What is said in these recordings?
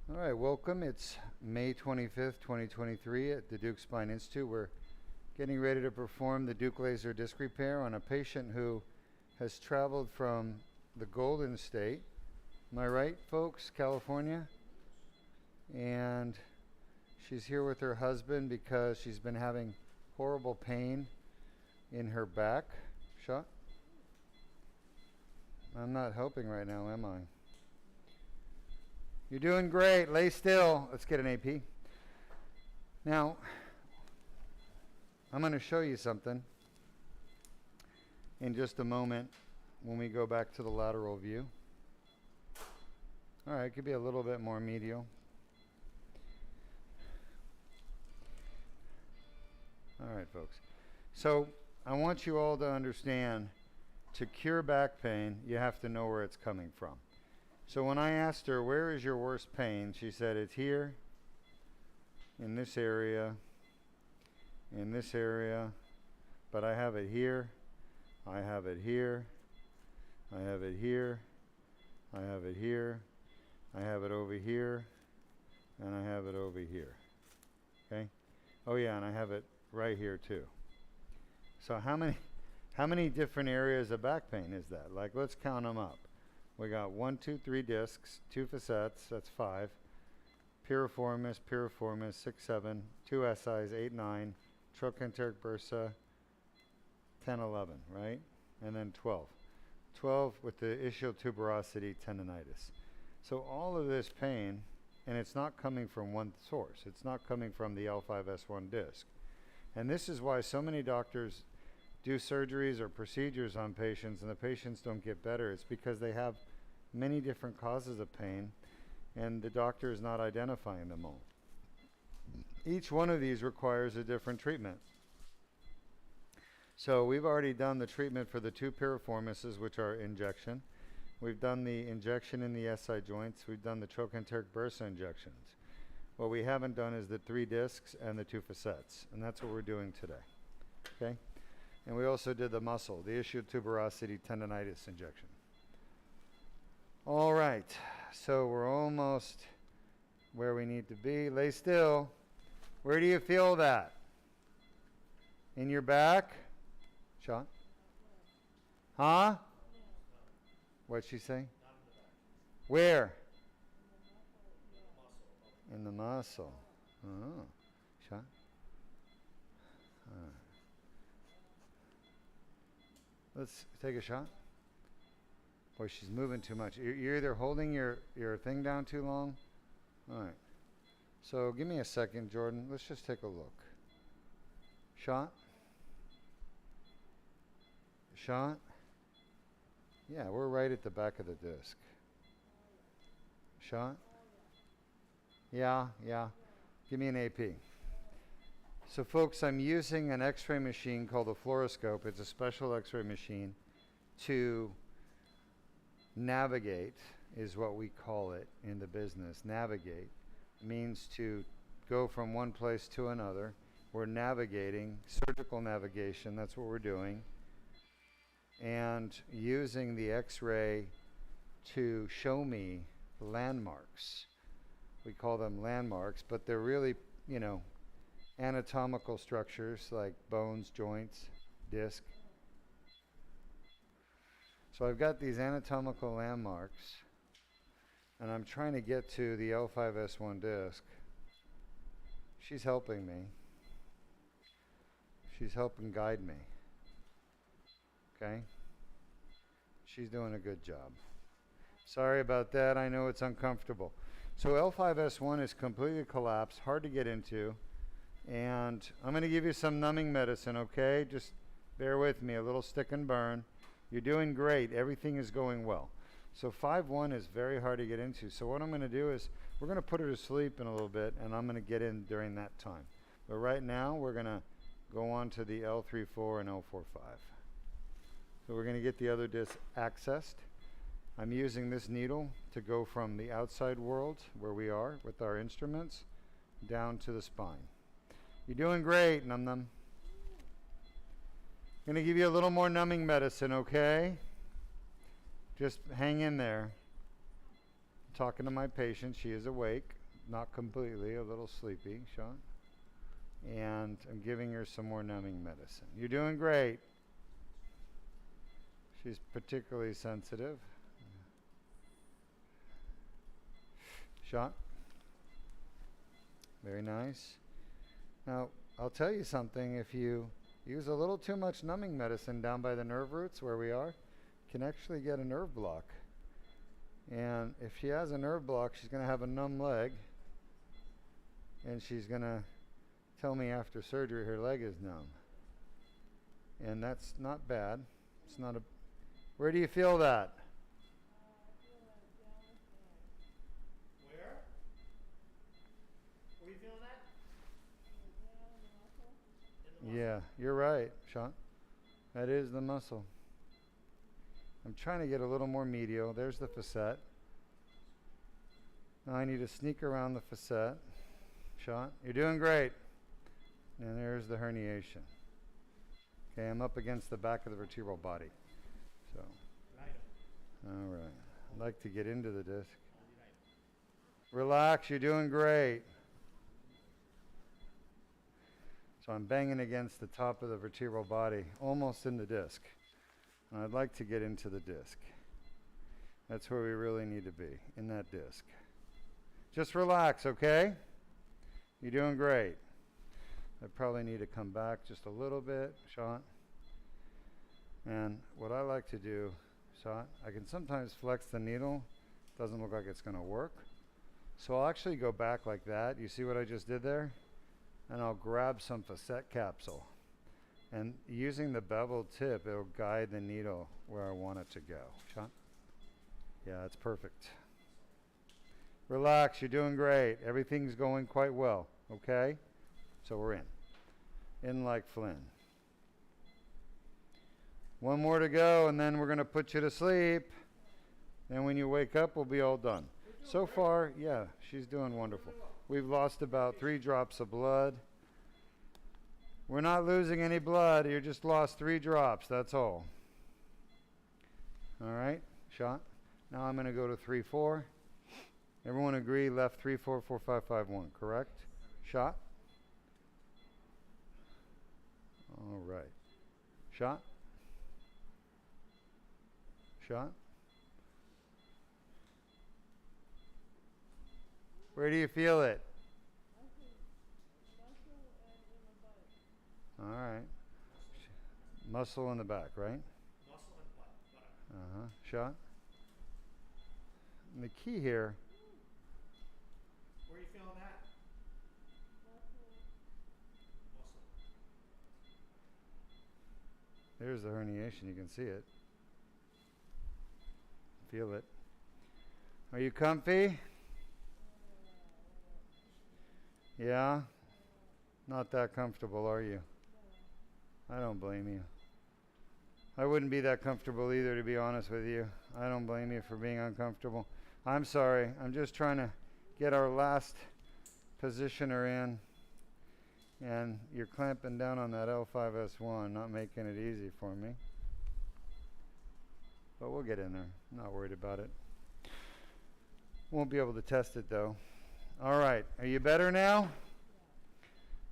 All right, welcome. It's May 25th, 2023 at the Deuk Spine Institute. We're getting ready to perform the Deuk laser disc repair on a patient who has traveled from the Golden State. Am I right, folks? California. And she's here with her husband because she's been having horrible pain in her back. Shot? I'm not helping right now, am I? You're doing great. Lay still. Let's get an AP. Now, I'm going to show you something in just a moment when we go back to the lateral view. All right, it could be a little bit more medial. All right, folks. So I want you all to understand, to cure back pain, you have to know where it's coming from. So when I asked her, where is your worst pain? She said, it's here, in this area, but I have it here, I have it here, I have it here, I have it here, I have it over here, and I have it over here. Okay? Oh yeah, and I have it right here too. So how many different areas of back pain is that? Like, let's count them up. We got 1, 2, 3 discs, 2 facets, that's 5. Piriformis, 6, 7. 2 SIs, 8, 9. Trochanteric bursa, 10, 11, right? And then 12. 12 with the ischial tuberosity tendonitis. So all of this pain, and it's not coming from one source. It's not coming from the L5-S1 disc. And this is why so many doctors do surgeries or procedures on patients and the patients don't get better. It's because they have many different causes of pain and the doctor is not identifying them all. Each one of these requires a different treatment. So we've already done the treatment for the 2 piriformises, which are injection. We've done the injection in the SI joints. We've done the trochanteric bursa injections. What we haven't done is the 3 discs and the 2 facets, and that's what we're doing today. Okay? And we also did the muscle, the ischial tuberosity tendonitis injection. All right, so we're almost where we need to be. Lay still. Where do you feel that? In your back? Sean? Huh? What'd she say? Where? In the muscle. Oh, Sean? Let's take a shot. Boy, she's moving too much. You're either holding your thing down too long. All right. So give me a second, Jordan. Let's just take a look. Shot. Shot. Yeah, we're right at the back of the disc. Shot. Yeah. Give me an AP. So folks, I'm using an x-ray machine called a fluoroscope. It's a special x-ray machine to navigate, is what we call it in the business. Navigate means to go from one place to another. We're navigating, surgical navigation, that's what we're doing. And using the x-ray to show me landmarks. We call them landmarks, but they're really, anatomical structures like bones, joints, disc. So I've got these anatomical landmarks and I'm trying to get to the L5-S1 disc. She's helping me. She's helping guide me. Okay? She's doing a good job. Sorry about that. I know it's uncomfortable. So L5-S1 is completely collapsed, hard to get into. And I'm going to give you some numbing medicine, okay? Just bear with me, a little stick and burn. You're doing great. Everything is going well. So 5-1 is very hard to get into. So what I'm going to do is we're going to put her to sleep in a little bit, and I'm going to get in during that time. But right now, we're going to go on to the L3-4 and L4-5. So we're going to get the other disc accessed. I'm using this needle to go from the outside world, where we are with our instruments, down to the spine. You're doing great, Num Num. Going to give you a little more numbing medicine, okay? Just hang in there. talking to my patient. She is awake, not completely, a little sleepy, Sean. And I'm giving her some more numbing medicine. You're doing great. She's particularly sensitive. Sean. Very nice. Now, I'll tell you something. If you use a little too much numbing medicine down by the nerve roots where we are, can actually get a nerve block. And if she has a nerve block, she's going to have a numb leg. And she's going to tell me after surgery her leg is numb. And that's not bad. It's not a... Where do you feel that? Where? Where you feeling that? In the muscle? Yeah, you're right, Sean. That is the muscle. I'm trying to get a little more medial. There's the facet. Now I need to sneak around the facet. Sean, you're doing great. And there's the herniation. Okay, I'm up against the back of the vertebral body. So, all right. I'd like to get into the disc. Relax, you're doing great. So I'm banging against the top of the vertebral body, almost in the disc. And I'd like to get into the disc. That's where we really need to be, in that disc. Just relax, okay? You're doing great. I probably need to come back just a little bit, Sean. And what I like to do, Sean, I can sometimes flex the needle. Doesn't look like it's going to work. So I'll actually go back like that. You see what I just did there? And I'll grab some facet capsule. And using the beveled tip, it'll guide the needle where I want it to go. Sean? Yeah, it's perfect. Relax, you're doing great. Everything's going quite well, okay? So we're in. In like Flynn. One more to go, and then we're going to put you to sleep. And when you wake up, we'll be all done. So far, yeah, she's doing wonderful. We've lost about 3 drops of blood. We're not losing any blood. You just lost 3 drops. That's all. All right, shot. Now I'm going to go to 3-4. Everyone agree, left 3-4, 4-5, 5-1, correct? Shot. All right. Shot. Shot. Where do you feel it? All right. Muscle in the back, right? Muscle and butt. Uh-huh. Shot. And the key here. Where are you feeling that? Muscle. There's the herniation. You can see it. Feel it. Are you comfy? Yeah? Not that comfortable, are you? I don't blame you. I wouldn't be that comfortable either, to be honest with you. I don't blame you for being uncomfortable. I'm sorry. I'm just trying to get our last positioner in. And you're clamping down on that L5-S1, not making it easy for me. But we'll get in there. I'm not worried about it. Won't be able to test it, though. All right. Are you better now?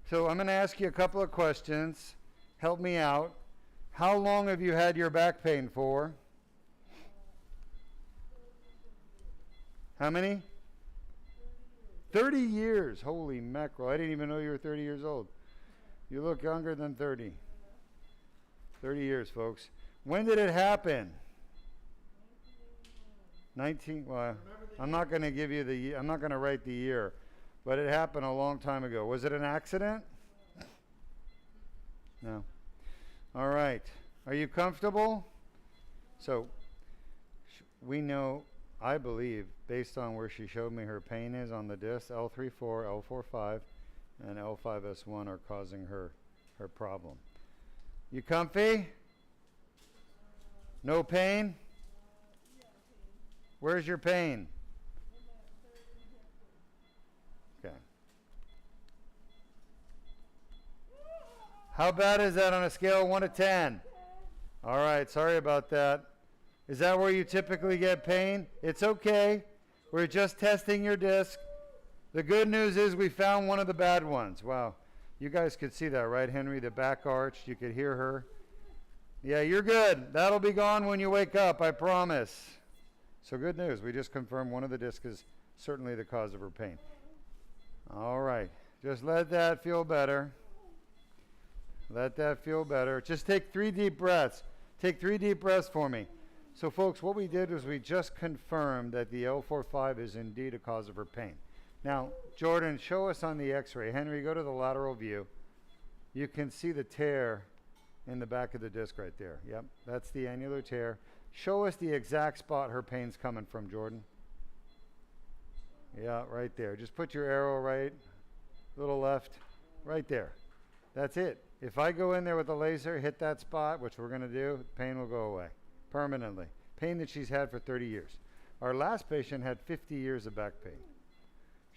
So I'm going to ask you a couple of questions. Help me out. How long have you had your back pain for? How many? 30 years. Holy mackerel. I didn't even know you were 30 years old. You look younger than 30. 30 years, folks. When did it happen? 19. Well, I'm not going to give you the year. I'm not going to write the year. But it happened a long time ago. Was it an accident? No. All right. Are you comfortable? So we know, I believe, based on where she showed me her pain is on the disc, L3-4, L4-5, and L5-S1 are causing her problem. You comfy? No pain? Where's your pain? Okay. How bad is that on a scale of 1 to 10? All right, sorry about that. Is that where you typically get pain? It's okay. We're just testing your disc. The good news is we found one of the bad ones. Wow. You guys could see that, right, Henry? The back arch. You could hear her. Yeah, you're good. That'll be gone when you wake up, I promise. So good news. We just confirmed one of the discs is certainly the cause of her pain. All right. Just let that feel better. Let that feel better. Just take 3 deep breaths. Take 3 deep breaths for me. So, folks, what we did was we just confirmed that the L4-5 is indeed a cause of her pain. Now, Jordan, show us on the x-ray. Henry, go to the lateral view. You can see the tear in the back of the disc right there. Yep, that's the annular tear. Show us the exact spot her pain's coming from, Jordan. Yeah, right there. Just put your arrow right, little left, right there. That's it. If I go in there with a laser, hit that spot, which we're going to do, pain will go away permanently. Pain that she's had for 30 years. Our last patient had 50 years of back pain.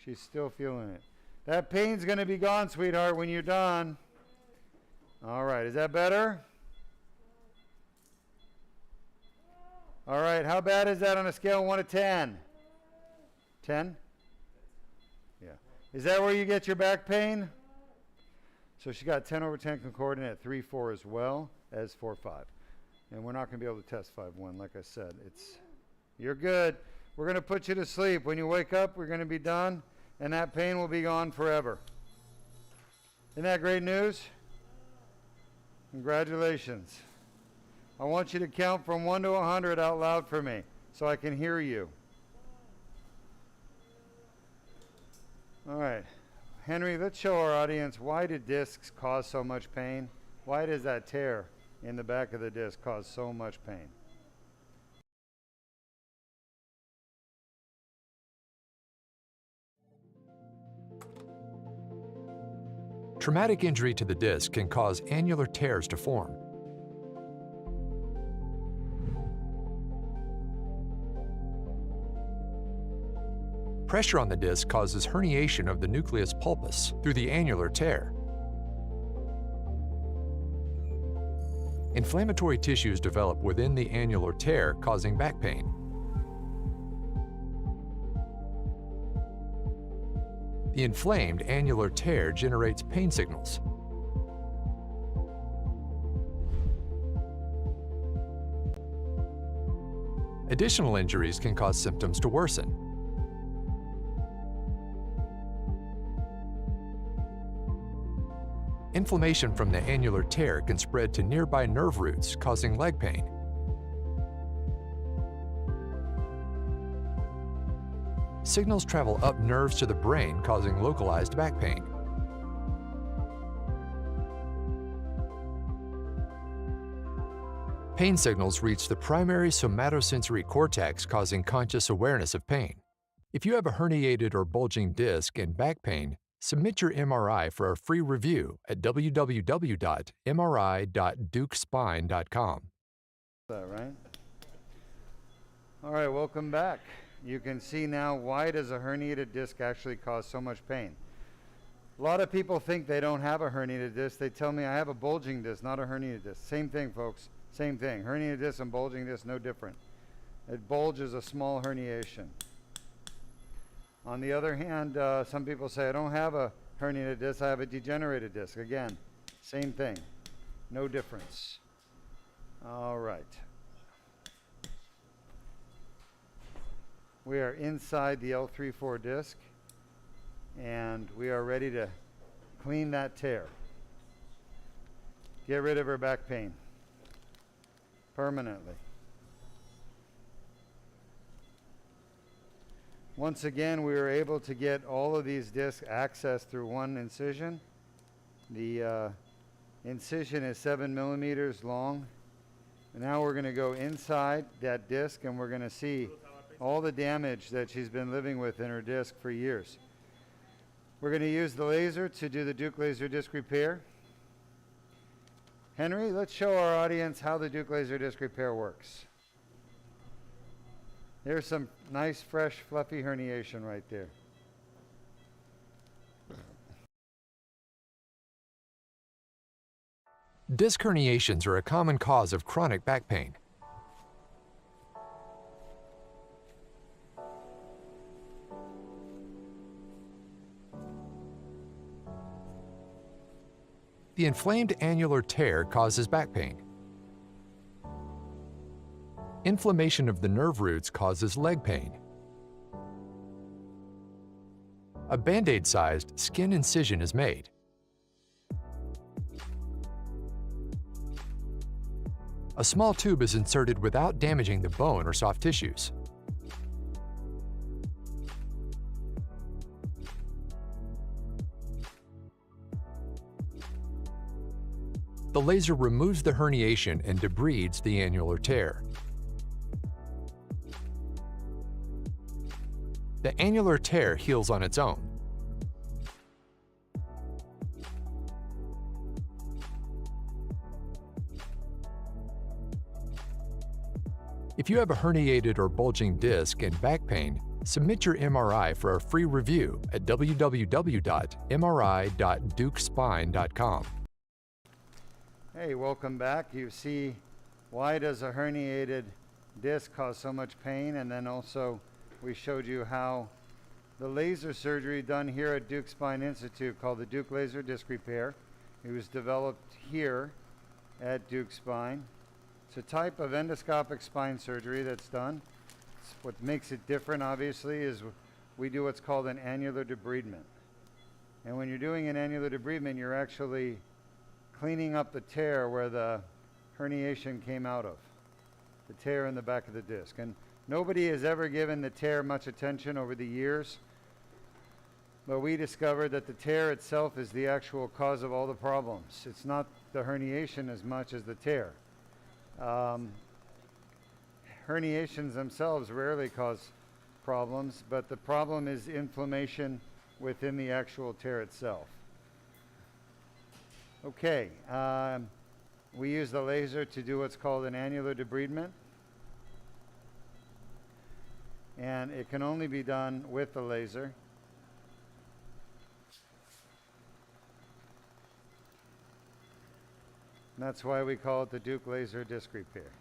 She's still feeling it. That pain's going to be gone, sweetheart, when you're done. All right, is that better? All right, how bad is that on a scale of 1 to 10? 10? Yeah. Is that where you get your back pain? So she got 10 over 10 concordant at 3-4 as well as 4-5. And we're not going to be able to test 5-1, like I said. You're good. We're going to put you to sleep. When you wake up, we're going to be done, and that pain will be gone forever. Isn't that great news? Congratulations. I want you to count from 1 to 100 out loud for me so I can hear you. All right. Henry, let's show our audience, why do discs cause so much pain? Why does that tear in the back of the disc cause so much pain? Traumatic injury to the disc can cause annular tears to form. Pressure on the disc causes herniation of the nucleus pulpus through the annular tear. Inflammatory tissues develop within the annular tear, causing back pain. The inflamed annular tear generates pain signals. Additional injuries can cause symptoms to worsen. Inflammation from the annular tear can spread to nearby nerve roots, causing leg pain. Signals travel up nerves to the brain, causing localized back pain. Pain signals reach the primary somatosensory cortex, causing conscious awareness of pain. If you have a herniated or bulging disc and back pain, submit your MRI for a free review at www.mri.deukspine.com. That right? All right, welcome back. You can see now, why does a herniated disc actually cause so much pain? A lot of people think they don't have a herniated disc. They tell me I have a bulging disc, not a herniated disc. Same thing, folks. Same thing. Herniated disc and bulging disc, no different. It bulges a small herniation. On the other hand, some people say, I don't have a herniated disc, I have a degenerated disc. Again, same thing, no difference. All right. We are inside the L3-4 disc, and we are ready to clean that tear. Get rid of her back pain permanently. Once again, we were able to get all of these discs accessed through one incision. The incision is 7 millimeters long. And now we're going to go inside that disc, and we're going to see all the damage that she's been living with in her disc for years. We're going to use the laser to do the Deuk laser disc repair. Henry, let's show our audience how the Deuk laser disc repair works. There's some nice, fresh, fluffy herniation right there. Disc herniations are a common cause of chronic back pain. The inflamed annular tear causes back pain. Inflammation of the nerve roots causes leg pain. A Band-Aid-sized skin incision is made. A small tube is inserted without damaging the bone or soft tissues. The laser removes the herniation and debrides the annular tear. The annular tear heals on its own. If you have a herniated or bulging disc and back pain, submit your MRI for a free review at www.mri.deukspine.com. Hey, welcome back. You see, why does a herniated disc cause so much pain? And then also we showed you how the laser surgery done here at Deuk Spine Institute, called the Deuk Laser Disc Repair, it was developed here at Deuk Spine. It's a type of endoscopic spine surgery that's done. What makes it different, obviously, is we do what's called an annular debridement. And when you're doing an annular debridement, you're actually cleaning up the tear where the herniation came out of, the tear in the back of the disc. And nobody has ever given the tear much attention over the years, but we discovered that the tear itself is the actual cause of all the problems. It's not the herniation as much as the tear. Herniations themselves rarely cause problems, but the problem is inflammation within the actual tear itself. Okay, we use the laser to do what's called an annular debridement, and it can only be done with the laser. And that's why we call it the Deuk Laser Disc Repair.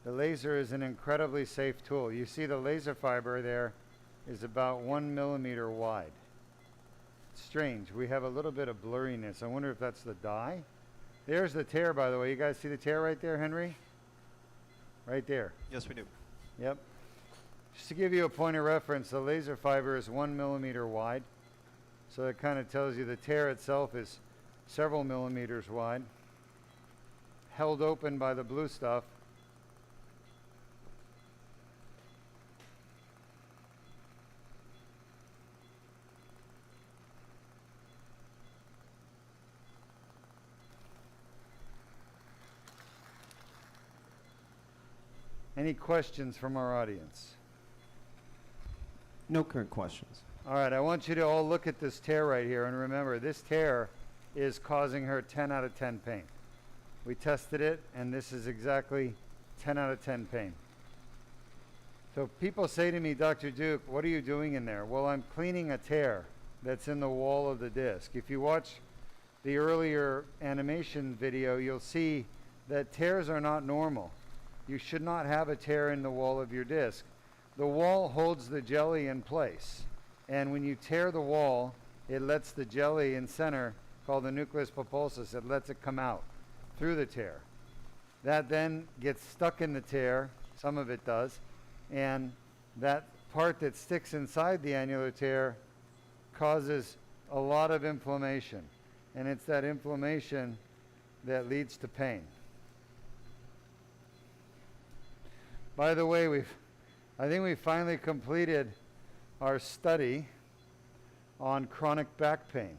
The laser is an incredibly safe tool. You see the laser fiber there is about 1 millimeter wide. It's strange. We have a little bit of blurriness. I wonder if that's the dye. There's the tear, by the way. You guys see the tear right there, Henry? Right there. Yes, we do. Yep. Just to give you a point of reference, the laser fiber is 1 millimeter wide. So that kind of tells you the tear itself is several millimeters wide, held open by the blue stuff. Any questions from our audience? No current questions. All right, I want you to all look at this tear right here, and remember, this tear is causing her 10 out of 10 pain. We tested it, and this is exactly 10 out of 10 pain. So people say to me, Dr. Deuk, what are you doing in there? Well, I'm cleaning a tear that's in the wall of the disc. If you watch the earlier animation video, you'll see that tears are not normal. You should not have a tear in the wall of your disc. The wall holds the jelly in place. And when you tear the wall, it lets the jelly in center, called the nucleus pulposus, it lets it come out through the tear. That then gets stuck in the tear, some of it does, and that part that sticks inside the annular tear causes a lot of inflammation. And it's that inflammation that leads to pain. By the way, I think we finally completed our study on chronic back pain.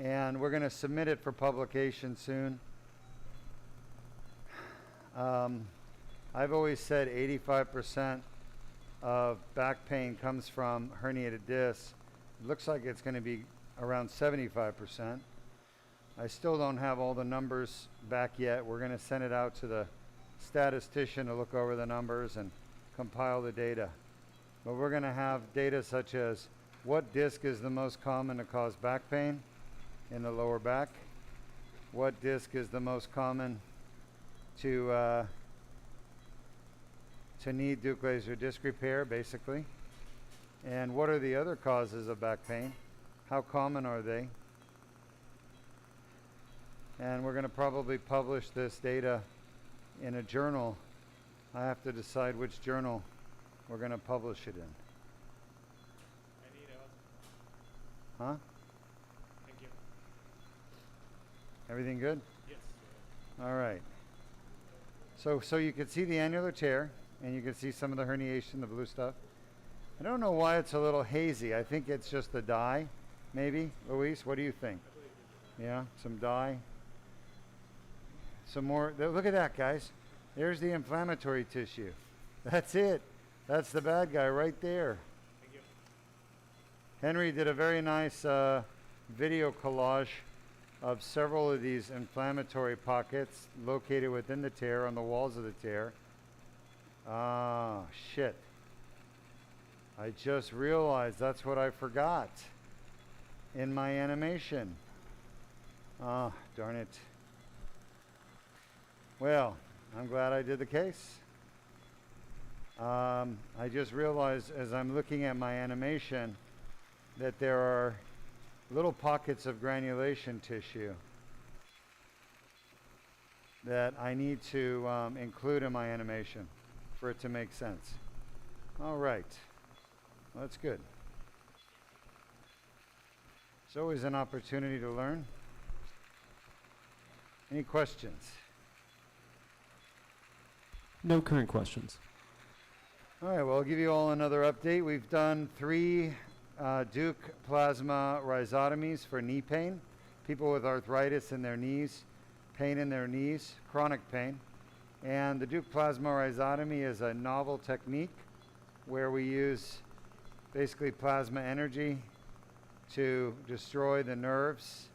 And we're going to submit it for publication soon. I've always said 85% of back pain comes from herniated discs. It looks like it's going to be around 75%. I still don't have all the numbers back yet. We're going to send it out to the statistician to look over the numbers and compile the data. But we're going to have data such as what disc is the most common to cause back pain in the lower back, what disc is the most common to need Deuk laser disc repair, basically, and what are the other causes of back pain, how common are they, And we're going to probably publish this data in a journal. I have to decide which journal we're going to publish it in. I need it. Huh? Thank you. Everything good? Yes. All right. So you can see the annular tear, and you can see some of the herniation, the blue stuff. I don't know why it's a little hazy. I think it's just the dye, maybe. Luis, what do you think? Yeah, some dye. Some more. Look at that, guys. There's the inflammatory tissue. That's it. That's the bad guy right there. Thank you. Henry did a very nice video collage of several of these inflammatory pockets located within the tear, on the walls of the tear. Ah, shit. I just realized that's what I forgot in my animation. Ah, darn it. Well, I'm glad I did the case. I just realized as I'm looking at my animation that there are little pockets of granulation tissue that I need to include in my animation for it to make sense. All right. Well, that's good. It's always an opportunity to learn. Any questions? No current questions. All right, well, I'll give you all another update. We've done 3 Deuk plasma rhizotomies for knee pain. People with arthritis in their knees, pain in their knees, chronic pain. And the Deuk plasma rhizotomy is a novel technique where we use basically plasma energy to destroy the nerves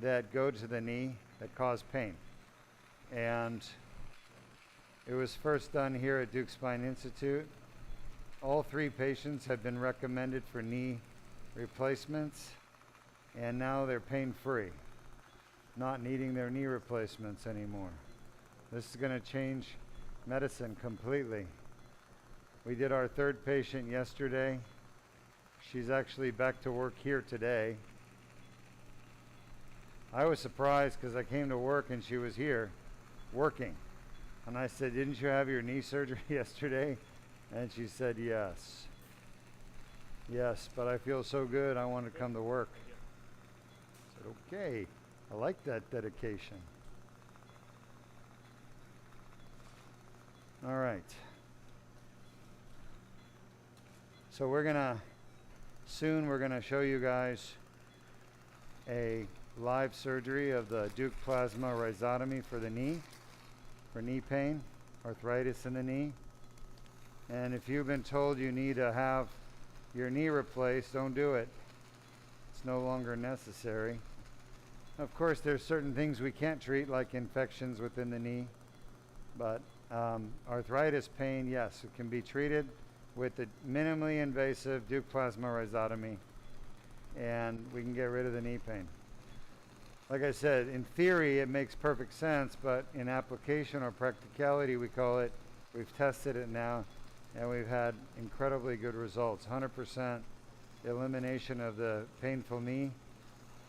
that go to the knee that cause pain. And it was first done here at Deuk Spine Institute. All 3 patients have been recommended for knee replacements, and now they're pain-free, not needing their knee replacements anymore. This is going to change medicine completely. We did our 3rd patient yesterday. She's actually back to work here today. I was surprised because I came to work and she was here working. And I said, "Didn't you have your knee surgery yesterday?" And she said, "Yes. Yes, but I feel so good, I want to come to work." I said, "Okay, I like that dedication." All right. So we're going to show you guys a live surgery of the Deuk plasma rhizotomy for the knee, for knee pain, arthritis in the knee. And if you've been told you need to have your knee replaced, don't do it. It's no longer necessary. Of course, there's certain things we can't treat, like infections within the knee. But arthritis pain, yes, it can be treated with the minimally invasive Deuk plasma rhizotomy, and we can get rid of the knee pain. Like I said, in theory, it makes perfect sense, but in application or practicality, we call it, we've tested it now, and we've had incredibly good results. 100% elimination of the painful knee,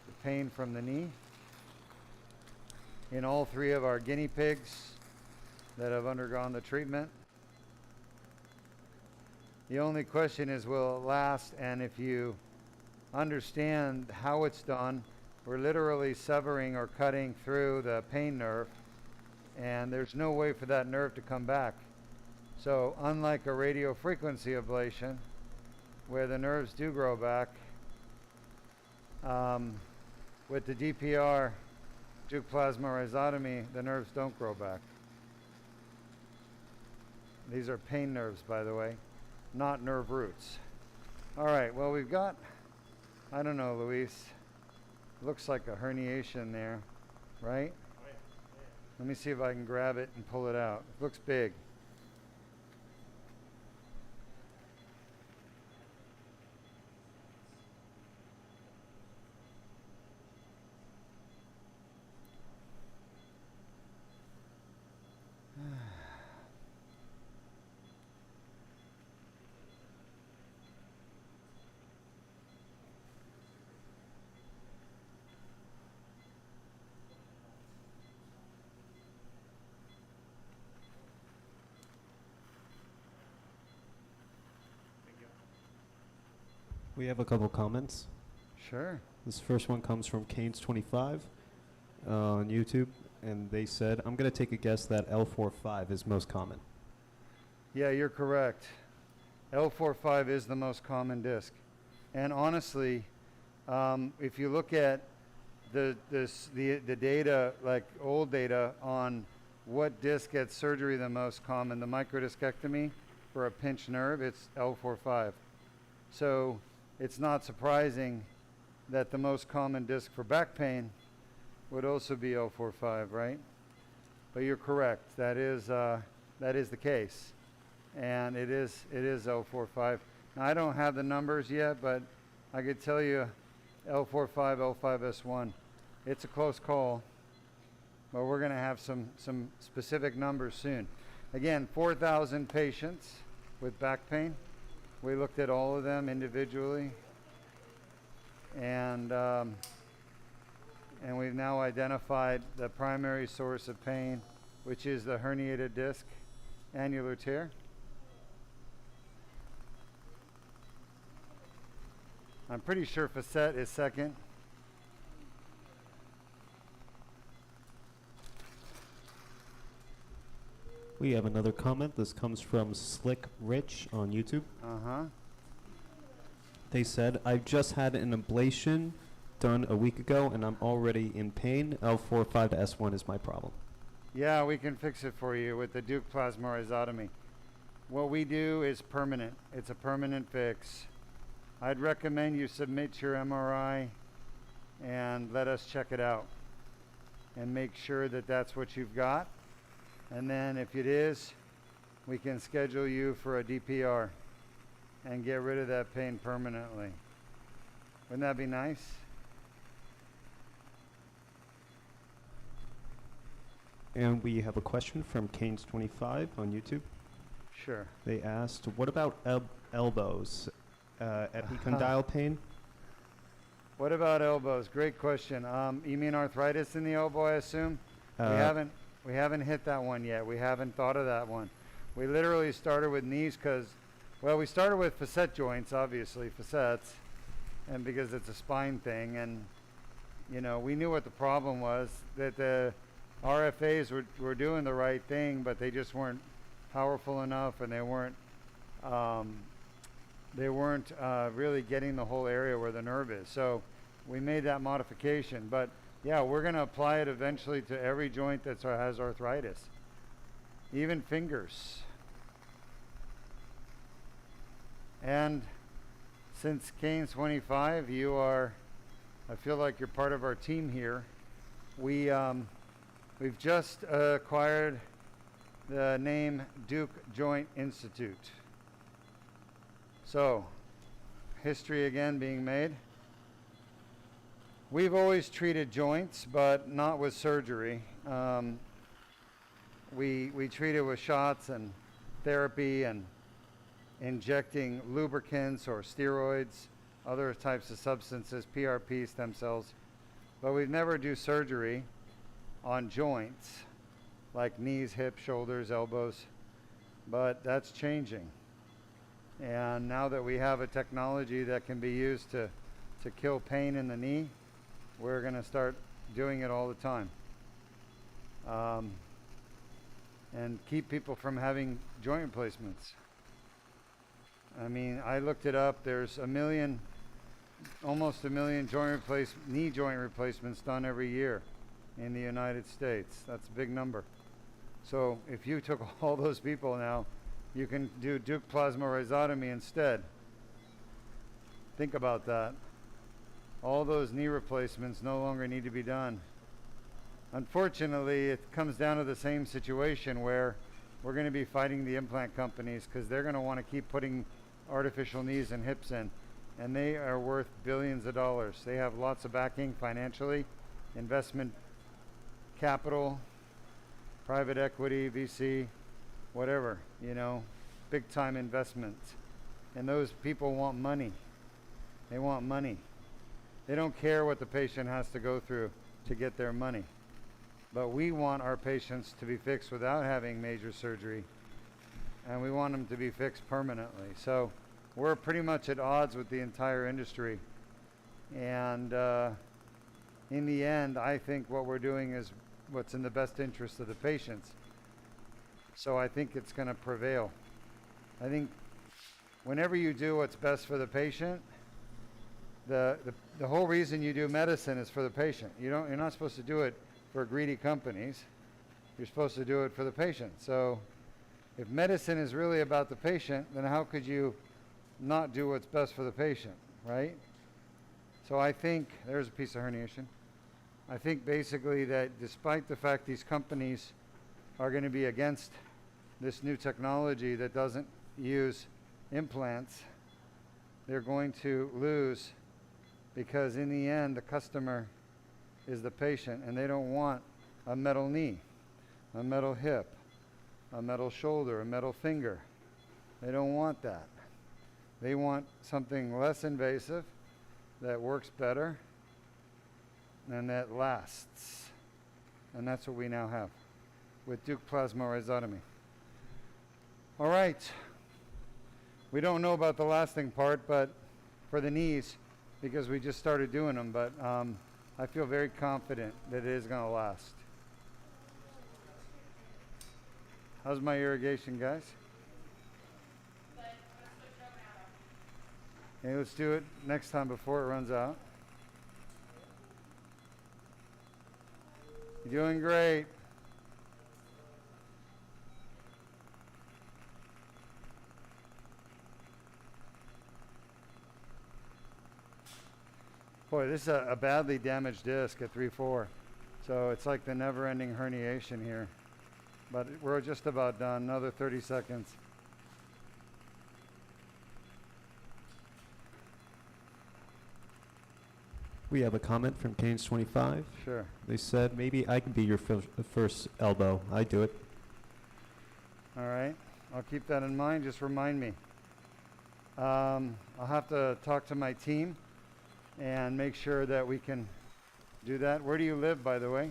the pain from the knee. In all 3 of our guinea pigs that have undergone the treatment. The only question is, will it last? And if you understand how it's done, we're literally severing or cutting through the pain nerve, and there's no way for that nerve to come back. So unlike a radiofrequency ablation, where the nerves do grow back, with the DPR, Deuk plasma rhizotomy, the nerves don't grow back. These are pain nerves, by the way, not nerve roots. All right, well, we've got, I don't know, Luis, looks like a herniation there, right? Oh, yeah. Let me see if I can grab it and pull it out. It looks big. We have a couple comments. Sure. This first one comes from Canes25 on YouTube, and they said, I'm going to take a guess that L4-5 is most common. Yeah, you're correct. L4-5 is the most common disc. And honestly, if you look at the data, like old data on what disc gets surgery the most common, the microdiscectomy for a pinched nerve, it's L4-5. So it's not surprising that the most common disc for back pain would also be L4-5, right? But you're correct. That is the case, and it is L4-5. Now I don't have the numbers yet, but I could tell you L4-5, L5-S1. It's a close call, but we're going to have some specific numbers soon. Again, 4,000 patients with back pain. We looked at all of them individually, and we've now identified the primary source of pain, which is the herniated disc annular tear. I'm pretty sure facet is second. We have another comment. This comes from Slick Rich on YouTube. Uh-huh. They said, I just had an ablation done a week ago, and I'm already in pain. L4-5 to S1 is my problem. Yeah, we can fix it for you with the Deuk plasma rhizotomy. What we do is permanent. It's a permanent fix. I'd recommend you submit your MRI and let us check it out and make sure that that's what you've got. And then if it is, we can schedule you for a DPR and get rid of that pain permanently. Wouldn't that be nice? And we have a question from Canes25 on YouTube. Sure. They asked, what about elbows? Epicondyle pain? What about elbows? Great question. You mean arthritis in the elbow, I assume? We haven't hit that one yet. We haven't thought of that one. We literally started with knees because, well, we started with facet joints, obviously, facets, and because it's a spine thing. And, you know, we knew what the problem was, that the RFAs were doing the right thing, but they just weren't powerful enough, and they weren't really getting the whole area where the nerve is. So we made that modification. But yeah, we're going to apply it eventually to every joint that has arthritis, even fingers. And since Canes25, I feel like you're part of our team here. We've just acquired the name Deuk Joint Institute. So, history again being made. We've always treated joints, but not with surgery. We treat it with shots and therapy and injecting lubricants or steroids, other types of substances, PRP, stem cells. But we've never do surgery on joints like knees, hips, shoulders, elbows. But that's changing. And now that we have a technology that can be used to kill pain in the knee, we're going to start doing it all the time. And keep people from having joint replacements. I mean, I looked it up. There's almost a million knee joint replacements done every year in the United States. That's a big number. So if you took all those people now, you can do Deuk plasma rhizotomy instead. Think about that. All those knee replacements no longer need to be done. Unfortunately, it comes down to the same situation where we're going to be fighting the implant companies because they're going to want to keep putting artificial knees and hips in, and they are worth billions of dollars. They have lots of backing financially, investment capital, private equity, VC, whatever, you know, big time investments. And those people want money. They want money. They don't care what the patient has to go through to get their money. But we want our patients to be fixed without having major surgery, and we want them to be fixed permanently. So we're pretty much at odds with the entire industry. And in the end, I think what we're doing is what's in the best interest of the patients. So I think it's going to prevail. I think whenever you do what's best for the patient, the whole reason you do medicine is for the patient. You're not supposed to do it for greedy companies. You're supposed to do it for the patient. So if medicine is really about the patient, then how could you not do what's best for the patient, right? So I think, there's a piece of herniation. I think basically that despite the fact these companies are going to be against this new technology that doesn't use implants, they're going to lose, because in the end the customer is the patient, and they don't want a metal knee, a metal hip, a metal shoulder, a metal finger. They don't want that. They want something less invasive, that works better, and that lasts. And that's what we now have with Deuk plasma rhizotomy. All right. We don't know about the lasting part, but for the knees, because we just started doing them, but I feel very confident that it is going to last. How's my irrigation, guys? Okay, let's do it next time before it runs out. You're doing great. Boy, this is a badly damaged disc at 3-4. So it's like the never-ending herniation here. But we're just about done. Another 30 seconds. We have a comment from Canes25. Sure. They said, maybe I can be your first elbow. I do it. All right. I'll keep that in mind. Just remind me. I'll have to talk to my team and make sure that we can do that. Where do you live, by the way?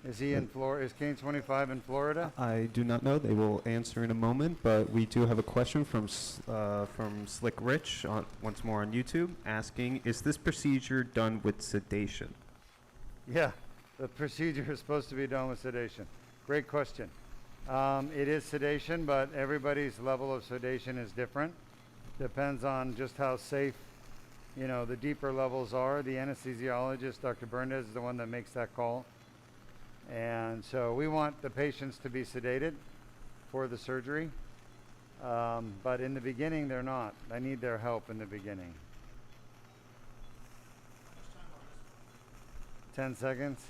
Is he in Florida? Is Canes25 in Florida? I do not know. They will answer in a moment, but we do have a question from Slick Rich, once more on YouTube, asking, is this procedure done with sedation? Yeah, the procedure is supposed to be done with sedation. Great question. It is sedation, but everybody's level of sedation is different. Depends on just how safe, the deeper levels are. The anesthesiologist, Dr. Berndes, is the one that makes that call. And so we want the patients to be sedated for the surgery. But in the beginning, they're not. I need their help in the beginning. 10 seconds?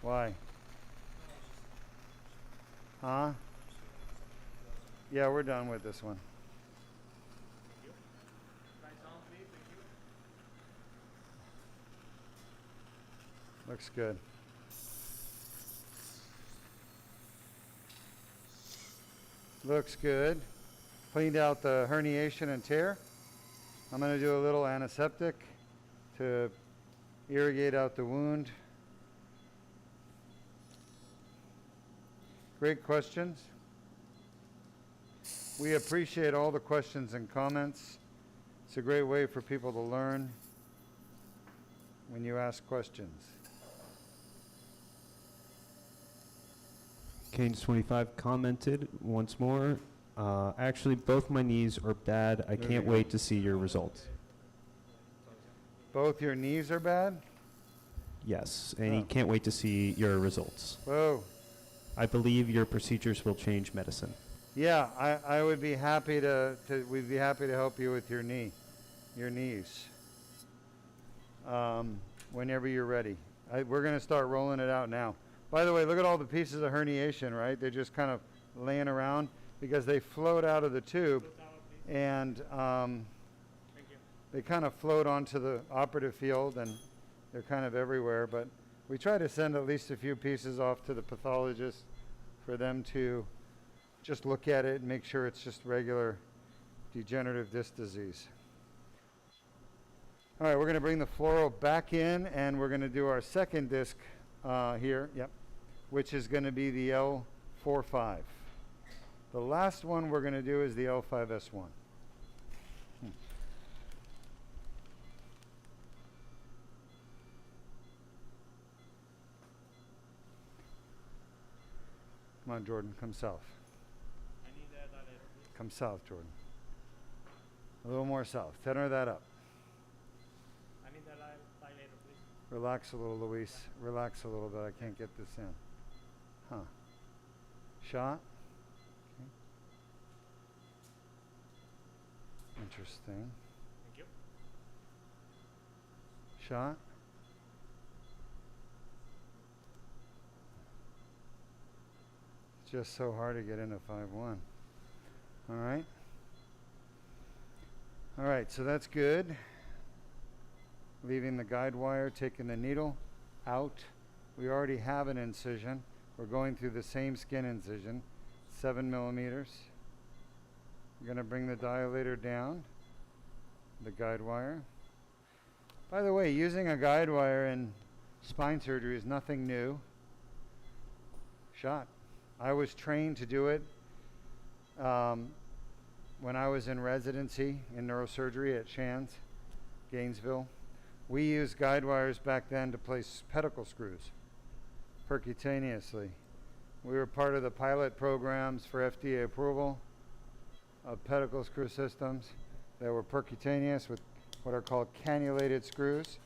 Why? Huh? Yeah, we're done with this one. Looks good. Looks good. Cleaned out the herniation and tear. I'm going to do a little antiseptic to irrigate out the wound. Great questions. We appreciate all the questions and comments. It's a great way for people to learn when you ask questions. Canes25 commented once more, actually both my knees are bad. I can't wait to see your results. Both your knees are bad? Yes, and he can't wait to see your results. Whoa. I believe your procedures will change medicine. Yeah, I would be happy we'd be happy to help you with your knees. Whenever you're ready. We're going to start rolling it out now. By the way, look at all the pieces of herniation, right? They're just kind of laying around because they float out of the tube and they kind of float onto the operative field and they're kind of everywhere. But we try to send at least a few pieces off to the pathologist for them to just look at it and make sure it's just regular degenerative disc disease. All right, we're going to bring the fluoro back in and we're going to do our second disc here. Yep. which is going to be the L4-5. The last one we're going to do is the L5-S1. Come on, Jordan, come south. I need that dilator, please. Come south, Jordan. A little more south. Tenor that up. I need that dilator, please. Relax a little, Luis. Relax a little bit. I can't get this in. Huh. Shot. Okay. Interesting. Thank you. Shot. It's just so hard to get into 5-1. All right. All right, so that's good. Leaving the guide wire, taking the needle out. We already have an incision. We're going through the same skin incision, 7 millimeters. We're going to bring the dilator down, the guide wire. By the way, using a guide wire in spine surgery is nothing new. Shot. I was trained to do it when I was in residency in neurosurgery at Shands, Gainesville. We used guide wires back then to place pedicle screws percutaneously. We were part of the pilot programs for FDA approval of pedicle screw systems that were percutaneous with what are called cannulated screws.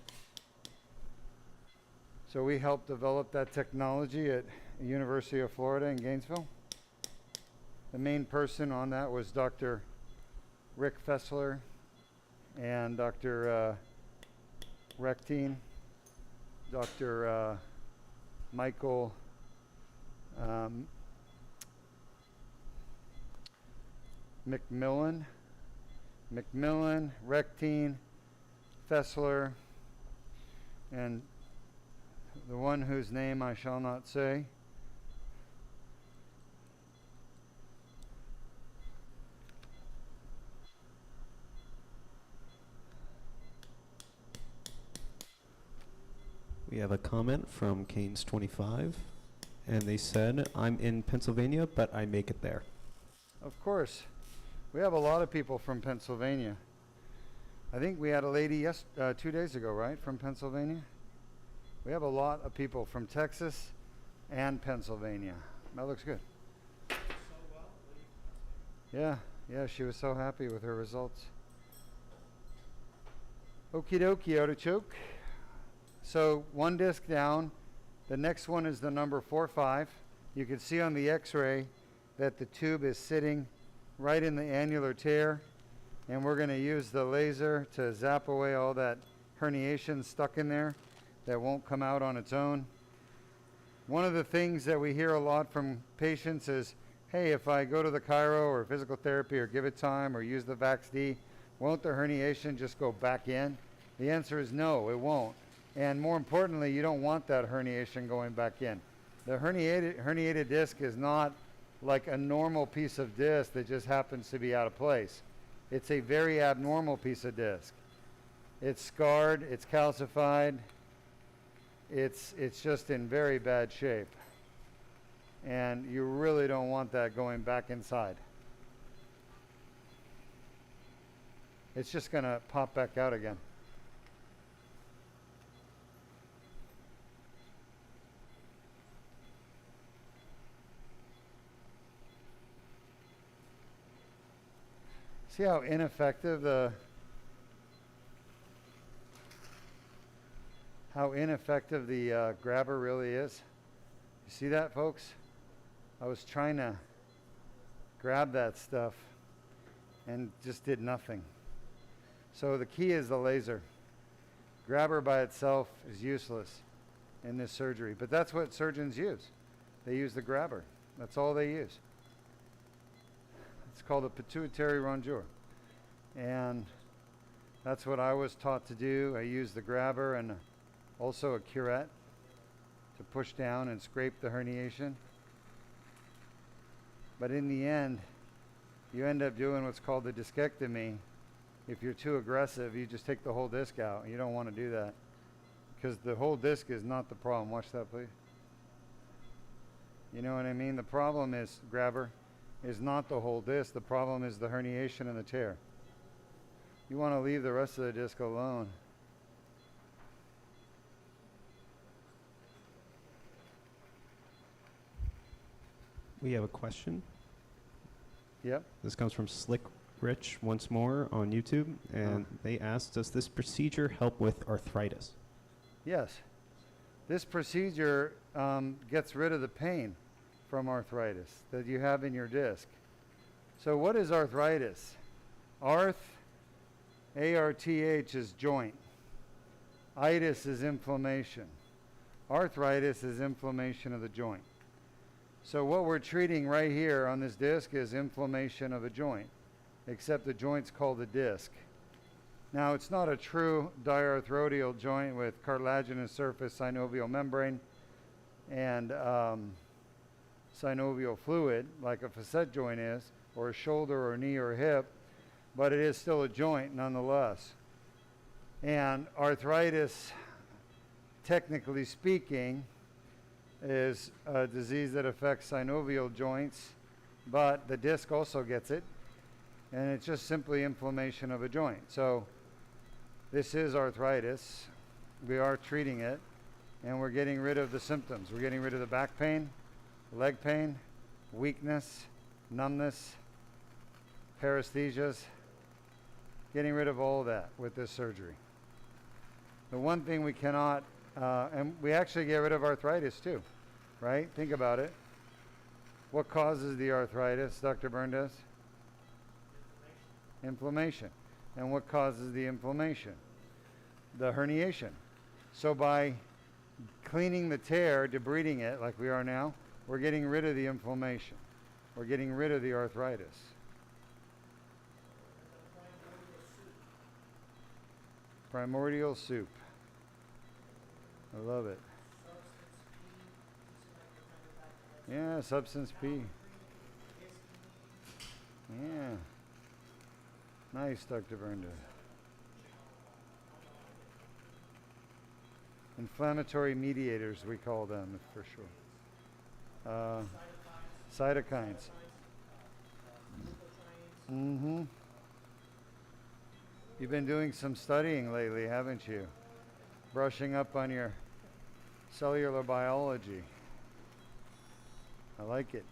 So we helped develop that technology at the University of Florida in Gainesville. The main person on that was Dr. Rick Fessler and Dr. Rectine, Dr. Michael McMillan, Rectine, Fessler, and the one whose name I shall not say. We have a comment from Canes25, and they said, I'm in Pennsylvania, but I make it there. Of course. We have a lot of people from Pennsylvania. I think we had a lady 2 days ago, right, from Pennsylvania? We have a lot of people from Texas and Pennsylvania. That looks good. So well, Yeah, she was so happy with her results. Okie dokie, artichoke. So one disc down. The next one is the number 4-5. You can see on the x-ray that the tube is sitting right in the annular tear, and we're going to use the laser to zap away all that herniation stuck in there that won't come out on its own. One of the things that we hear a lot from patients is, hey, if I go to the chiro or physical therapy or give it time or use the Vax-D, won't the herniation just go back in? The answer is no, it won't. And more importantly, you don't want that herniation going back in. The herniated disc is not like a normal piece of disc that just happens to be out of place. It's a very abnormal piece of disc. It's scarred, it's calcified, it's just in very bad shape. And you really don't want that going back inside. It's just going to pop back out again. See how ineffective the grabber really is? You see that, folks? I was trying to grab that stuff and just did nothing. So the key is the laser. Grabber by itself is useless in this surgery, but that's what surgeons use. They use the grabber. That's all they use. It's called a pituitary rongeur. And that's what I was taught to do. I use the grabber and also a curette to push down and scrape the herniation. But in the end, you end up doing what's called the discectomy. If you're too aggressive, you just take the whole disc out. You don't want to do that because the whole disc is not the problem. Watch that, please. You know what I mean? The problem is, grabber, is not the whole disc. The problem is the herniation and the tear. You want to leave the rest of the disc alone. We have a question. Yep. This comes from Slick Rich once more on YouTube, and they asked, does this procedure help with arthritis? Yes. This procedure gets rid of the pain from arthritis that you have in your disc. So what is arthritis? A-R-T-H is joint. Itis is inflammation. Arthritis is inflammation of the joint. So what we're treating right here on this disc is inflammation of a joint, except the joint's called a disc. Now, it's not a true diarthrodial joint with cartilaginous surface, synovial membrane, and synovial fluid like a facet joint is, or a shoulder or knee or hip, but it is still a joint nonetheless. And arthritis, technically speaking, is a disease that affects synovial joints, but the disc also gets it, and it's just simply inflammation of a joint. So this is arthritis. We are treating it, and we're getting rid of the symptoms. We're getting rid of the back pain, leg pain, weakness, numbness, paresthesias, getting rid of all of that with this surgery. The one thing we cannot, and we actually get rid of arthritis too, right? Think about it. What causes the arthritis, Dr. Berndes? Inflammation. And what causes the inflammation? The herniation. So by cleaning the tear, debriding it like we are now, we're getting rid of the inflammation. We're getting rid of the arthritis. Primordial soup. I love it. Yeah, substance P. Yeah. Nice, Dr. Berndes. Inflammatory mediators, we call them, for sure. Cytokines. Mm-hmm. You've been doing some studying lately, haven't you? Brushing up on your cellular biology. I like it.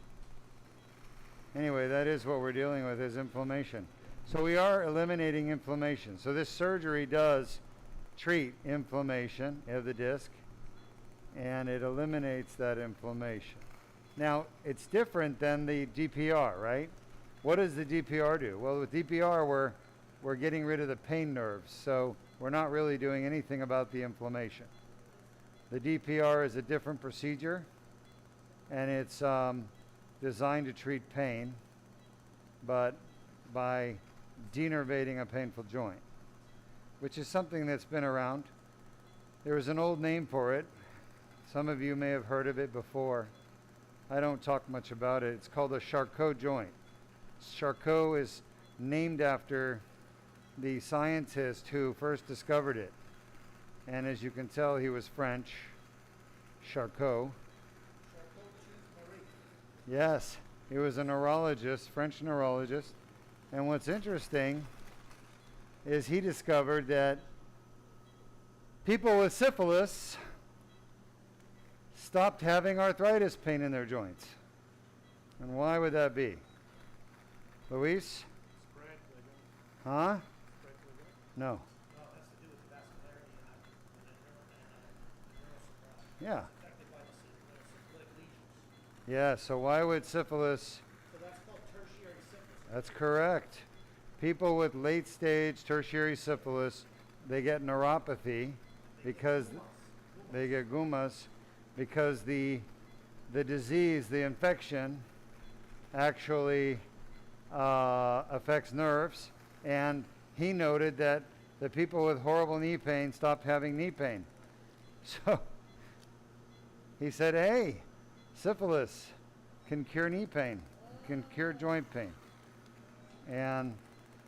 Anyway, that is what we're dealing with, is inflammation. So we are eliminating inflammation. So this surgery does treat inflammation of the disc, and it eliminates that inflammation. Now, it's different than the DPR, right? What does the DPR do? Well, with DPR, we're getting rid of the pain nerves, so we're not really doing anything about the inflammation. The DPR is a different procedure, and it's designed to treat pain, but by denervating a painful joint, which is something that's been around. There was an old name for it. Some of you may have heard of it before. I don't talk much about it. It's called a Charcot joint. Charcot is named after the scientist who first discovered it. And as you can tell, he was French. Charcot. Yes, he was a neurologist, French neurologist. And what's interesting is he discovered that people with syphilis stopped having arthritis pain in their joints. And why would that be? Luis? Huh? No. Yeah. Yeah, so why would syphilis? So that's called tertiary syphilis. That's correct. People with late stage tertiary syphilis, they get neuropathy because they get gumas because the disease, the infection, actually affects nerves. And he noted that the people with horrible knee pain stopped having knee pain. So he said, hey, syphilis can cure knee pain, can cure joint pain. And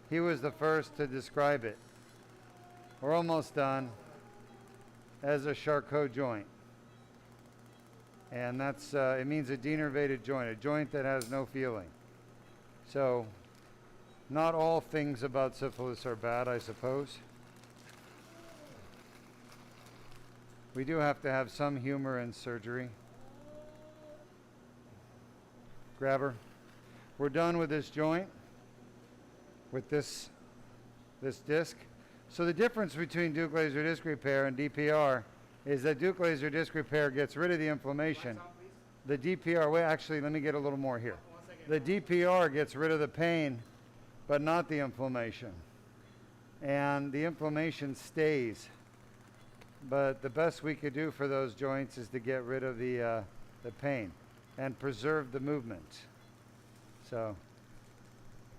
he was the first to describe it. We're almost done. As a Charcot joint. And that's, it means a denervated joint, a joint that has no feeling. So, not all things about syphilis are bad, I suppose. We do have to have some humor in surgery. Grabber. We're done with this joint, with this disc. So the difference between Deuk laser disc repair and DPR is that Deuk laser disc repair gets rid of the inflammation. The DPR, wait, actually, let me get a little more here. The DPR gets rid of the pain, but not the inflammation. And the inflammation stays. But the best we could do for those joints is to get rid of the pain and preserve the movement. So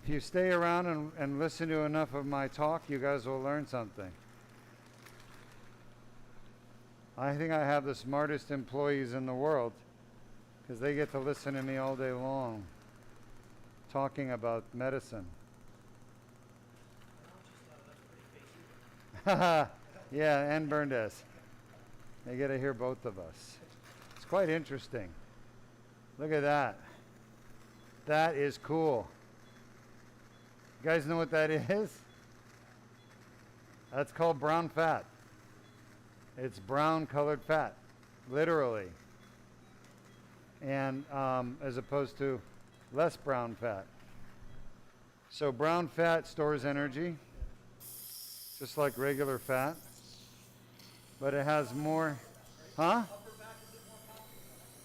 if you stay around and listen to enough of my talk, you guys will learn something. I think I have the smartest employees in the world because they get to listen to me all day long talking about medicine. Yeah, and Berndes. They get to hear both of us. It's quite interesting. Look at that. That is cool. You guys know what that is? That's called brown fat. It's brown colored fat, literally. And as opposed to less brown fat. So brown fat stores energy, just like regular fat. But it has more, huh?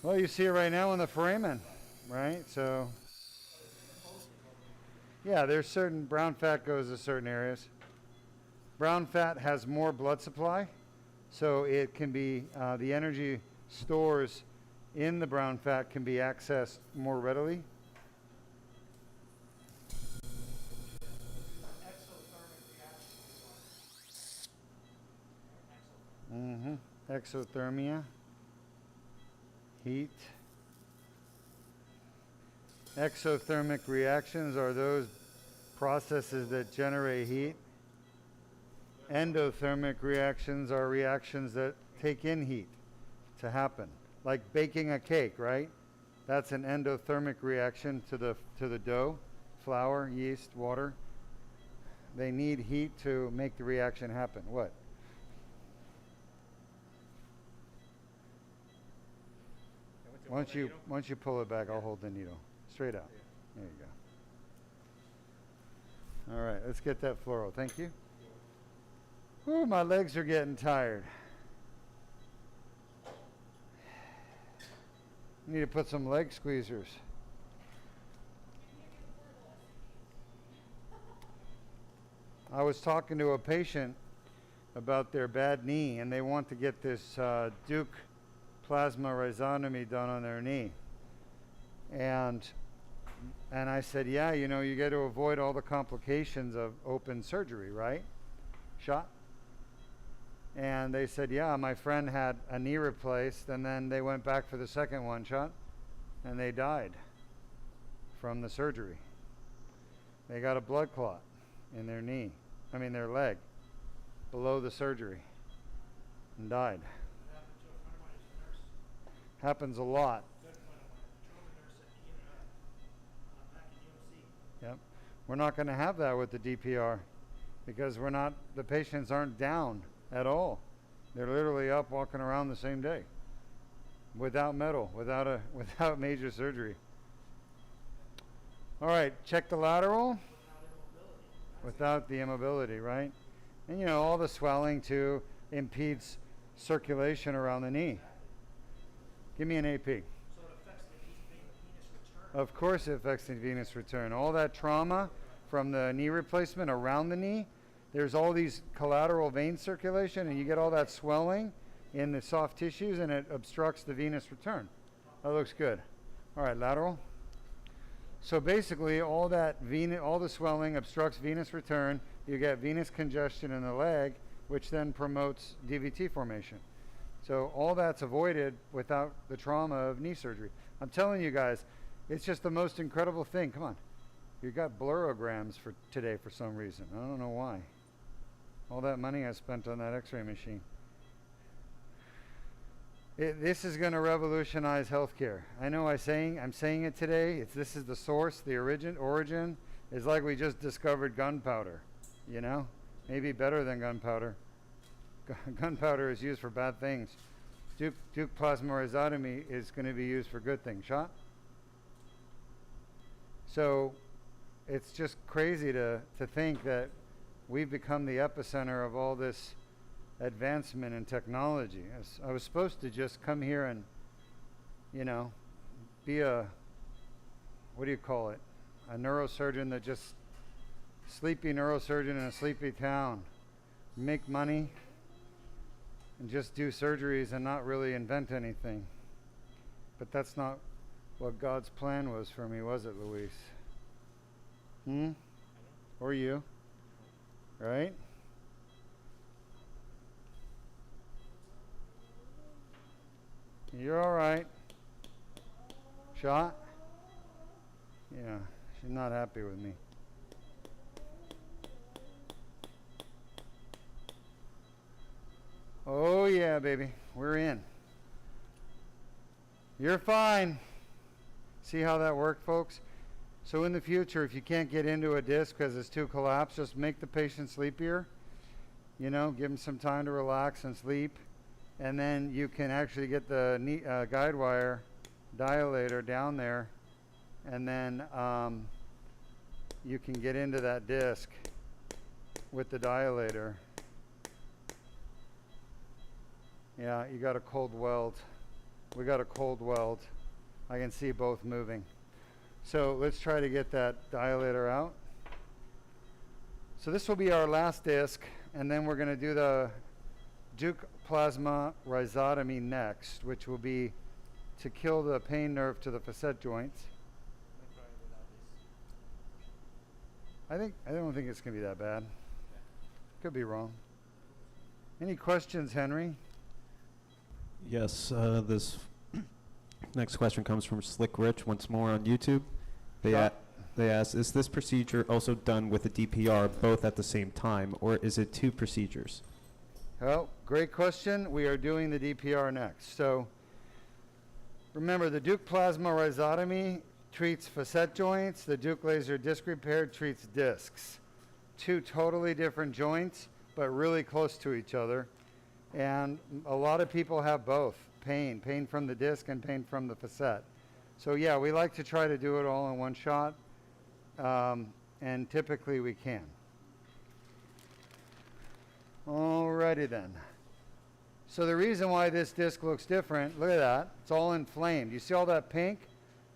Well, you see it right now in the foramen, right? So, yeah, there's certain, brown fat goes to certain areas. Brown fat has more blood supply, so it can be, the energy stores in the brown fat can be accessed more readily. Exothermia, heat. Exothermic reactions are those processes that generate heat. Endothermic reactions are reactions that take in heat to happen, like baking a cake, right? That's an endothermic reaction to the dough, flour, yeast, water. They need heat to make the reaction happen. What? Once you pull it back, I'll hold the needle. Straight out. There you go. All right, let's get that fluoro. Thank you. Ooh, my legs are getting tired. Need to put some leg squeezers. I was talking to a patient about their bad knee, and they want to get this Deuk plasma rhizotomy done on their knee. And I said, yeah, you know, you got to avoid all the complications of open surgery, right? Shot? And they said, yeah, my friend had a knee replaced, and then they went back for the second one shot, and they died from the surgery. They got a blood clot in their knee, their leg, below the surgery, and died. Happens a lot. Yep. We're not going to have that with the DPR because the patients aren't down at all. They're literally up walking around the same day without metal, without major surgery. All right, check the lateral without the immobility, right? And you know, all the swelling too impedes circulation around the knee. Give me an AP. So it affects the venous return. Of course it affects the venous return. All that trauma from the knee replacement around the knee, there's all these collateral vein circulation, and you get all that swelling in the soft tissues, and it obstructs the venous return. That looks good. All right, lateral. So basically, all the swelling obstructs venous return. You get venous congestion in the leg, which then promotes DVT formation. So all that's avoided without the trauma of knee surgery. I'm telling you guys, it's just the most incredible thing. Come on. You got blurograms for today for some reason. I don't know why. All that money I spent on that x-ray machine. This is going to revolutionize healthcare. I know I'm saying it today. This is the source, the origin. It's like we just discovered gunpowder, you know? Maybe better than gunpowder. Gunpowder is used for bad things. Deuk plasma rhizotomy is going to be used for good things. Shot? So it's just crazy to think that we've become the epicenter of all this advancement in technology. I was supposed to just come here and, you know, be a, what do you call it? A neurosurgeon that just, sleepy neurosurgeon in a sleepy town. Make money and just do surgeries and not really invent anything. But that's not what God's plan was for me, was it, Luis? Or you? Right? You're all right. Shot? Yeah, she's not happy with me. Oh yeah, baby, we're in. You're fine. See how that worked, folks? So in the future, if you can't get into a disc because it's too collapsed, just make the patient sleepier. You know, give them some time to relax and sleep. And then you can actually get the guide wire dilator down there. And then you can get into that disc with the dilator. Yeah, you got a cold weld. We got a cold weld. I can see both moving. So let's try to get that dilator out. So this will be our last disc, and then we're going to do the Deuk plasma rhizotomy next, which will be to kill the pain nerve to the facet joints. I don't think it's going to be that bad. Could be wrong. Any questions, Henry? Yes, this next question comes from Slick Rich once more on YouTube. They ask, is this procedure also done with a DPR both at the same time, or is it two procedures? Well, great question. We are doing the DPR next. So remember, the Deuk plasma rhizotomy treats facet joints. The Deuk laser disc repair treats discs. Two totally different joints, but really close to each other. And a lot of people have both, pain from the disc and pain from the facet. So yeah, we like to try to do it all in one shot, and typically we can. Alrighty then. So the reason why this disc looks different, look at that, it's all inflamed. You see all that pink?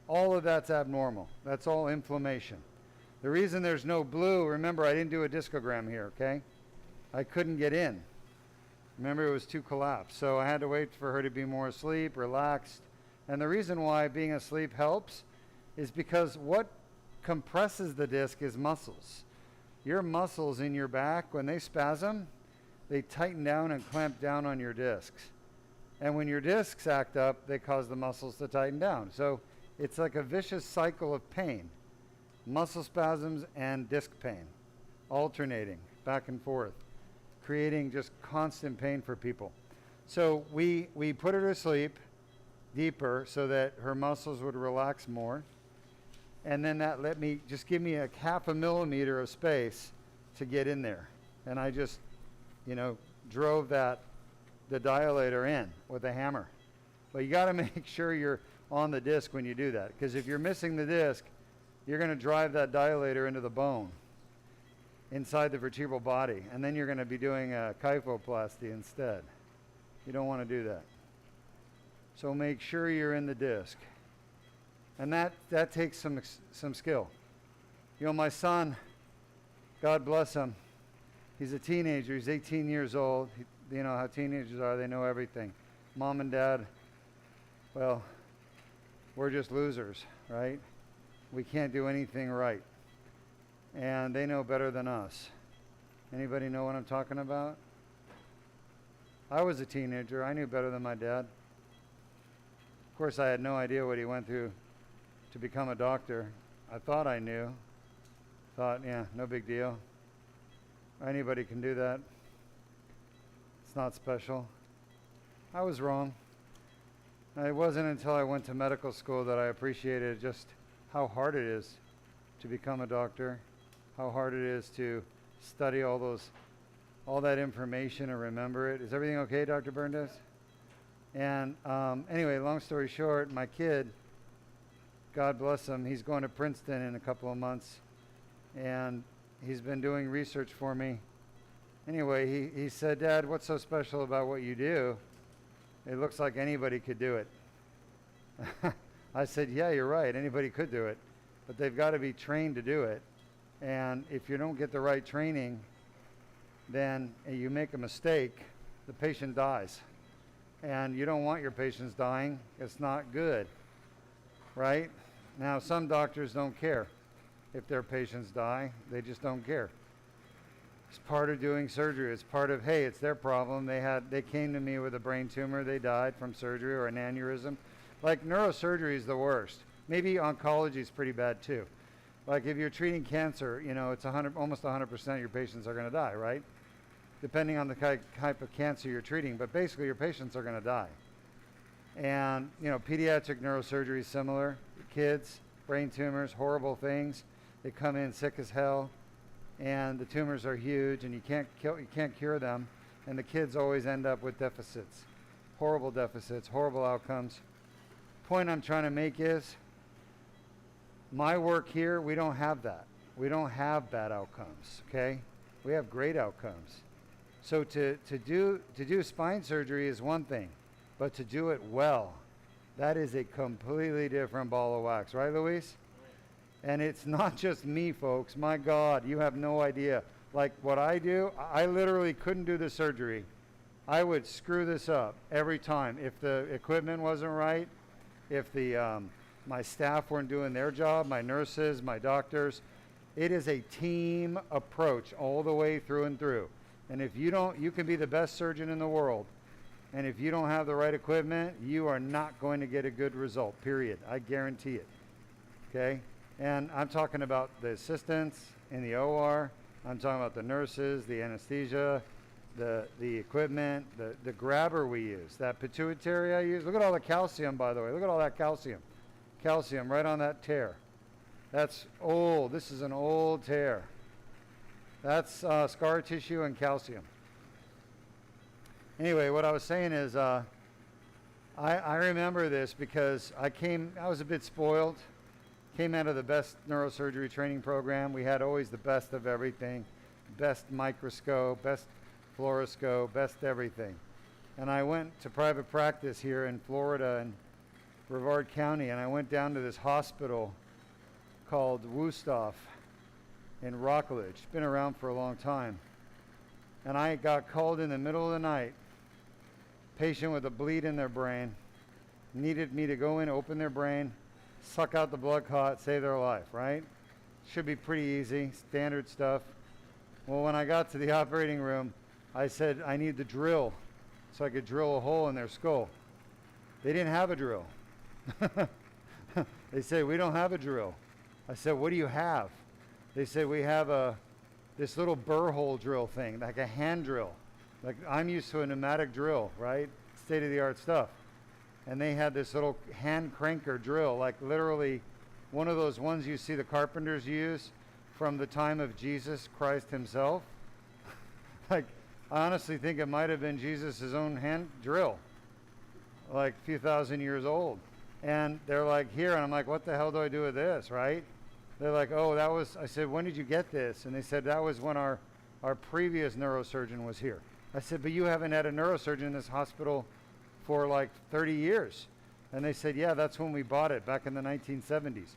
All of that's abnormal. That's all inflammation. The reason there's no blue, remember I didn't do a discogram here, okay? I couldn't get in. Remember, it was too collapsed. So I had to wait for her to be more asleep, relaxed. And the reason why being asleep helps is because what compresses the disc is muscles. Your muscles in your back, when they spasm, they tighten down and clamp down on your discs. And when your discs act up, they cause the muscles to tighten down. So it's like a vicious cycle of pain. Muscle spasms and disc pain, alternating back and forth, creating just constant pain for people. So we put her to sleep deeper so that her muscles would relax more. And then that give me a half a millimeter of space to get in there. And I just, drove the dilator in with a hammer. But you gotta make sure you're on the disc when you do that, because if you're missing the disc, you're gonna drive that dilator into the bone inside the vertebral body, and then you're going to be doing a kyphoplasty instead. You don't want to do that. So make sure you're in the disc. And that takes some skill. My son, God bless him, he's a teenager. He's 18 years old. You know how teenagers are. They know everything. Mom and dad, well, we're just losers, right? We can't do anything right. And they know better than us. Anybody know what I'm talking about? I was a teenager. I knew better than my dad. Of course, I had no idea what he went through to become a doctor. I thought I knew. Thought, yeah, no big deal. Anybody can do that. It's not special. I was wrong. It wasn't until I went to medical school that I appreciated just how hard it is to become a doctor, how hard it is to study all that information and remember it. Is everything okay, Dr. Berndes? And anyway, long story short, my kid, God bless him, he's going to Princeton in a couple of months, and he's been doing research for me. Anyway, he said, Dad, what's so special about what you do? It looks like anybody could do it. I said, yeah, you're right. Anybody could do it. But they've got to be trained to do it. And if you don't get the right training, then you make a mistake, the patient dies. And you don't want your patients dying. It's not good, right? Now, some doctors don't care if their patients die. They just don't care. It's part of doing surgery. It's part of, hey, it's their problem. They came to me with a brain tumor. They died from surgery or an aneurysm. Like, neurosurgery is the worst. Maybe oncology is pretty bad too. Like, if you're treating cancer, you know, it's almost 100% of your patients are going to die, right? Depending on the type of cancer you're treating. But basically, your patients are going to die. And, you know, pediatric neurosurgery is similar. Kids, brain tumors, horrible things. They come in sick as hell. And the tumors are huge, and you can't cure them, and the kids always end up with deficits, horrible outcomes. Point I'm trying to make is, my work here, we don't have that. We don't have bad outcomes, okay? We have great outcomes. So to do spine surgery is one thing, but to do it well, that is a completely different ball of wax, right, Luis? And it's not just me, folks. My God, you have no idea. Like what I do, I literally couldn't do the surgery. I would screw this up every time. If the equipment wasn't right, if my staff weren't doing their job, my nurses, my doctors. It is a team approach all the way through and through. And if you don't, you can be the best surgeon in the world. And if you don't have the right equipment, you are not going to get a good result, period. I guarantee it. Okay? And I'm talking about the assistants in the OR. I'm talking about the nurses, the anesthesia, the equipment, the grabber we use, that pituitary I use. Look at all the calcium, by the way. Look at all that calcium. Calcium right on that tear. That's old. This is an old tear. That's scar tissue and calcium. Anyway, what I was saying is I remember this because I was a bit spoiled. Came out of the best neurosurgery training program. We had always the best of everything. Best microscope, best fluoroscope, best everything. And I went to private practice here in Florida in Brevard County, and I went down to this hospital called Wusthof in Rockledge. It's been around for a long time. And I got called in the middle of the night, patient with a bleed in their brain, needed me to go in, open their brain, suck out the blood clot, save their life, right? Should be pretty easy, standard stuff. Well, when I got to the operating room, I said, I need the drill so I could drill a hole in their skull. They didn't have a drill. They said, we don't have a drill. I said, what do you have? They said, we have this little burr hole drill thing, like a hand drill. Like, I'm used to a pneumatic drill, right? State-of-the-art stuff. And they had this little hand cranker drill, like literally one of those ones you see the carpenters use from the time of Jesus Christ himself. Like, I honestly think it might have been Jesus' own hand drill, like a few thousand years old. And they're like, here, and I'm like, what the hell do I do with this, right? They're like, oh, I said, when did you get this? And they said, that was when our previous neurosurgeon was here. I said, but you haven't had a neurosurgeon in this hospital for like 30 years. And they said, yeah, that's when we bought it back in the 1970s.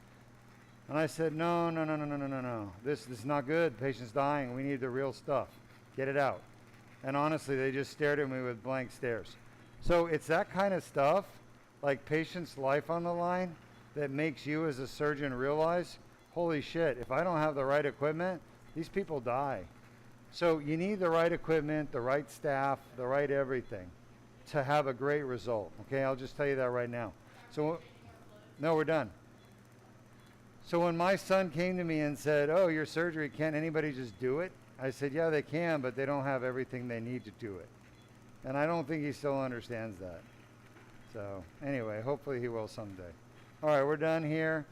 And I said, no. This is not good. The patient's dying. We need the real stuff. Get it out. And honestly, they just stared at me with blank stares. So it's that kind of stuff, like patient's life on the line, that makes you as a surgeon realize, holy shit, if I don't have the right equipment, these people die. So you need the right equipment, the right staff, the right everything to have a great result. Okay, I'll just tell you that right now. So, no, we're done. So when my son came to me and said, oh, your surgery, can't anybody just do it? I said, yeah, they can, but they don't have everything they need to do it. And I don't think he still understands that. So anyway, hopefully he will someday. All right, we're done here.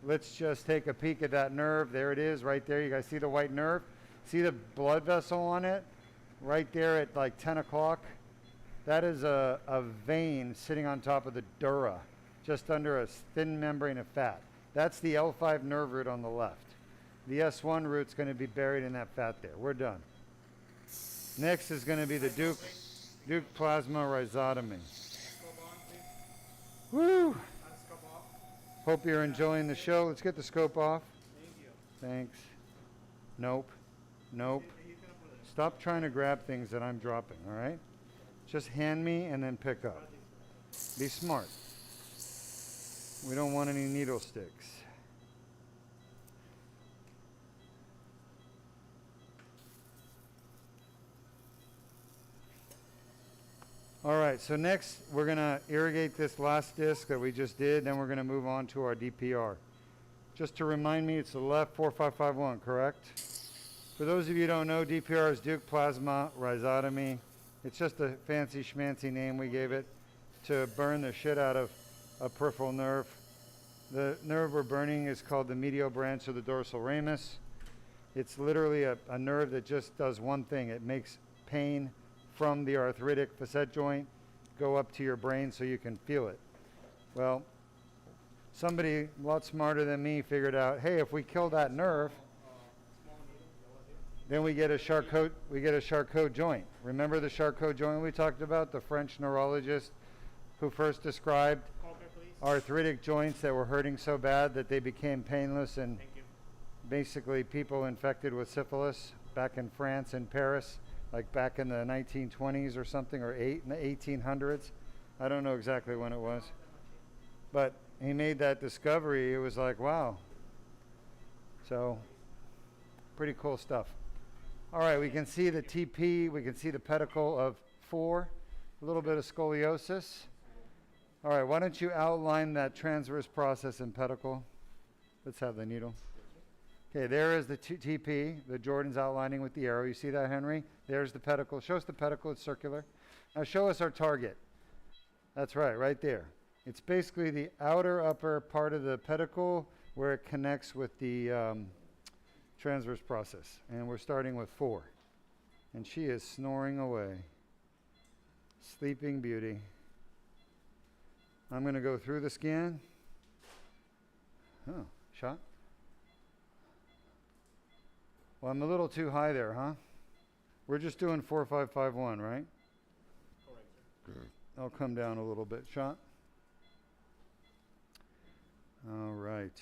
Let's just take a peek at that nerve. There it is right there. You guys see the white nerve? See the blood vessel on it? Right there at like 10 o'clock. That is a vein sitting on top of the dura, just under a thin membrane of fat. That's the L5 nerve root on the left. The S1 root's going to be buried in that fat there. We're done. Next is going to be the Deuk plasma rhizotomy. Woo! Hope you're enjoying the show. Let's get the scope off. Thanks. Nope. Nope. Stop trying to grab things that I'm dropping, all right? Just hand me and then pick up. Be smart. We don't want any needle sticks. All right, so next we're going to irrigate this last disc that we just did, then we're going to move on to our DPR. Just to remind me, it's the L4-S1, correct? For those of you who don't know, DPR is Deuk plasma rhizotomy. It's just a fancy schmancy name we gave it to burn the shit out of a peripheral nerve. The nerve we're burning is called the medial branch of the dorsal ramus. It's literally a nerve that just does one thing. It makes pain from the arthritic facet joint go up to your brain so you can feel it. Well, somebody a lot smarter than me figured out, hey, if we kill that nerve, then we get a Charcot joint. Remember the Charcot joint we talked about, the French neurologist who first described arthritic joints that were hurting so bad that they became painless, and basically people infected with syphilis back in France and Paris, like back in the 1920s or something, or in the 1800s. I don't know exactly when it was. But he made that discovery. It was like, wow. So, pretty cool stuff. All right, we can see the TP. We can see the pedicle of 4. A little bit of scoliosis. All right, why don't you outline that transverse process in pedicle? Let's have the needle. Okay, there is the TP, the Jordan's outlining with the arrow. You see that, Henry? There's the pedicle. Show us the pedicle. It's circular. Now show us our target. That's right there. It's basically the outer upper part of the pedicle where it connects with the transverse process. And we're starting with 4. And she is snoring away. Sleeping Beauty. I'm going to go through the scan. Oh, shot. Well, I'm a little too high there, huh? We're just doing 4-5-5-1, right? Correct. I'll come down a little bit. Shot. All right.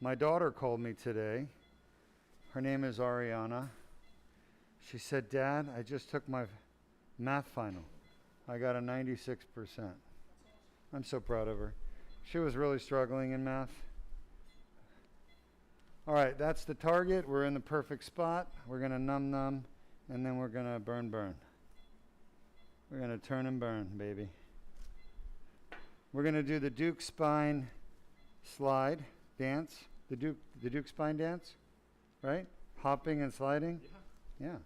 My daughter called me today. Her name is Ariana. She said, Dad, I just took my math final. I got a 96%. I'm so proud of her. She was really struggling in math. All right, that's the target. We're in the perfect spot. We're going to numb, and then we're going to burn. We're going to turn and burn, baby. We're going to do the Deuk spine slide dance. The Deuk spine dance, right? Hopping and sliding. Yeah.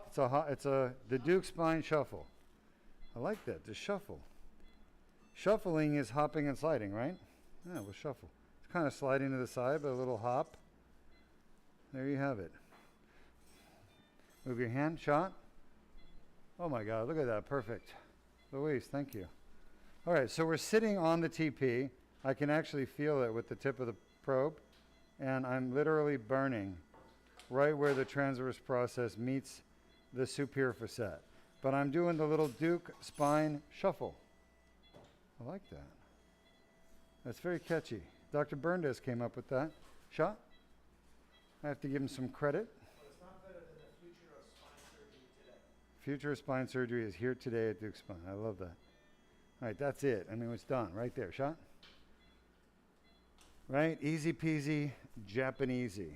It's the Deuk spine shuffle. I like that. The shuffle. Shuffling is hopping and sliding, right? Yeah, we'll shuffle. It's kind of sliding to the side, but a little hop. There you have it. Move your hand. Shot. Oh my God, look at that. Perfect. Louise, thank you. All right, so we're sitting on the TP. I can actually feel it with the tip of the probe, and I'm literally burning right where the transverse process meets the superior facet. But I'm doing the little Deuk spine shuffle. I like that. That's very catchy. Dr. Berndes came up with that. Shot? I have to give him some credit. Well, it's not better than the future of spine surgery today. Future of spine surgery is here today at Deuk Spine. I love that. All right, that's it. I mean, it's done right there. Shot? Right? Easy peasy, Japanesey.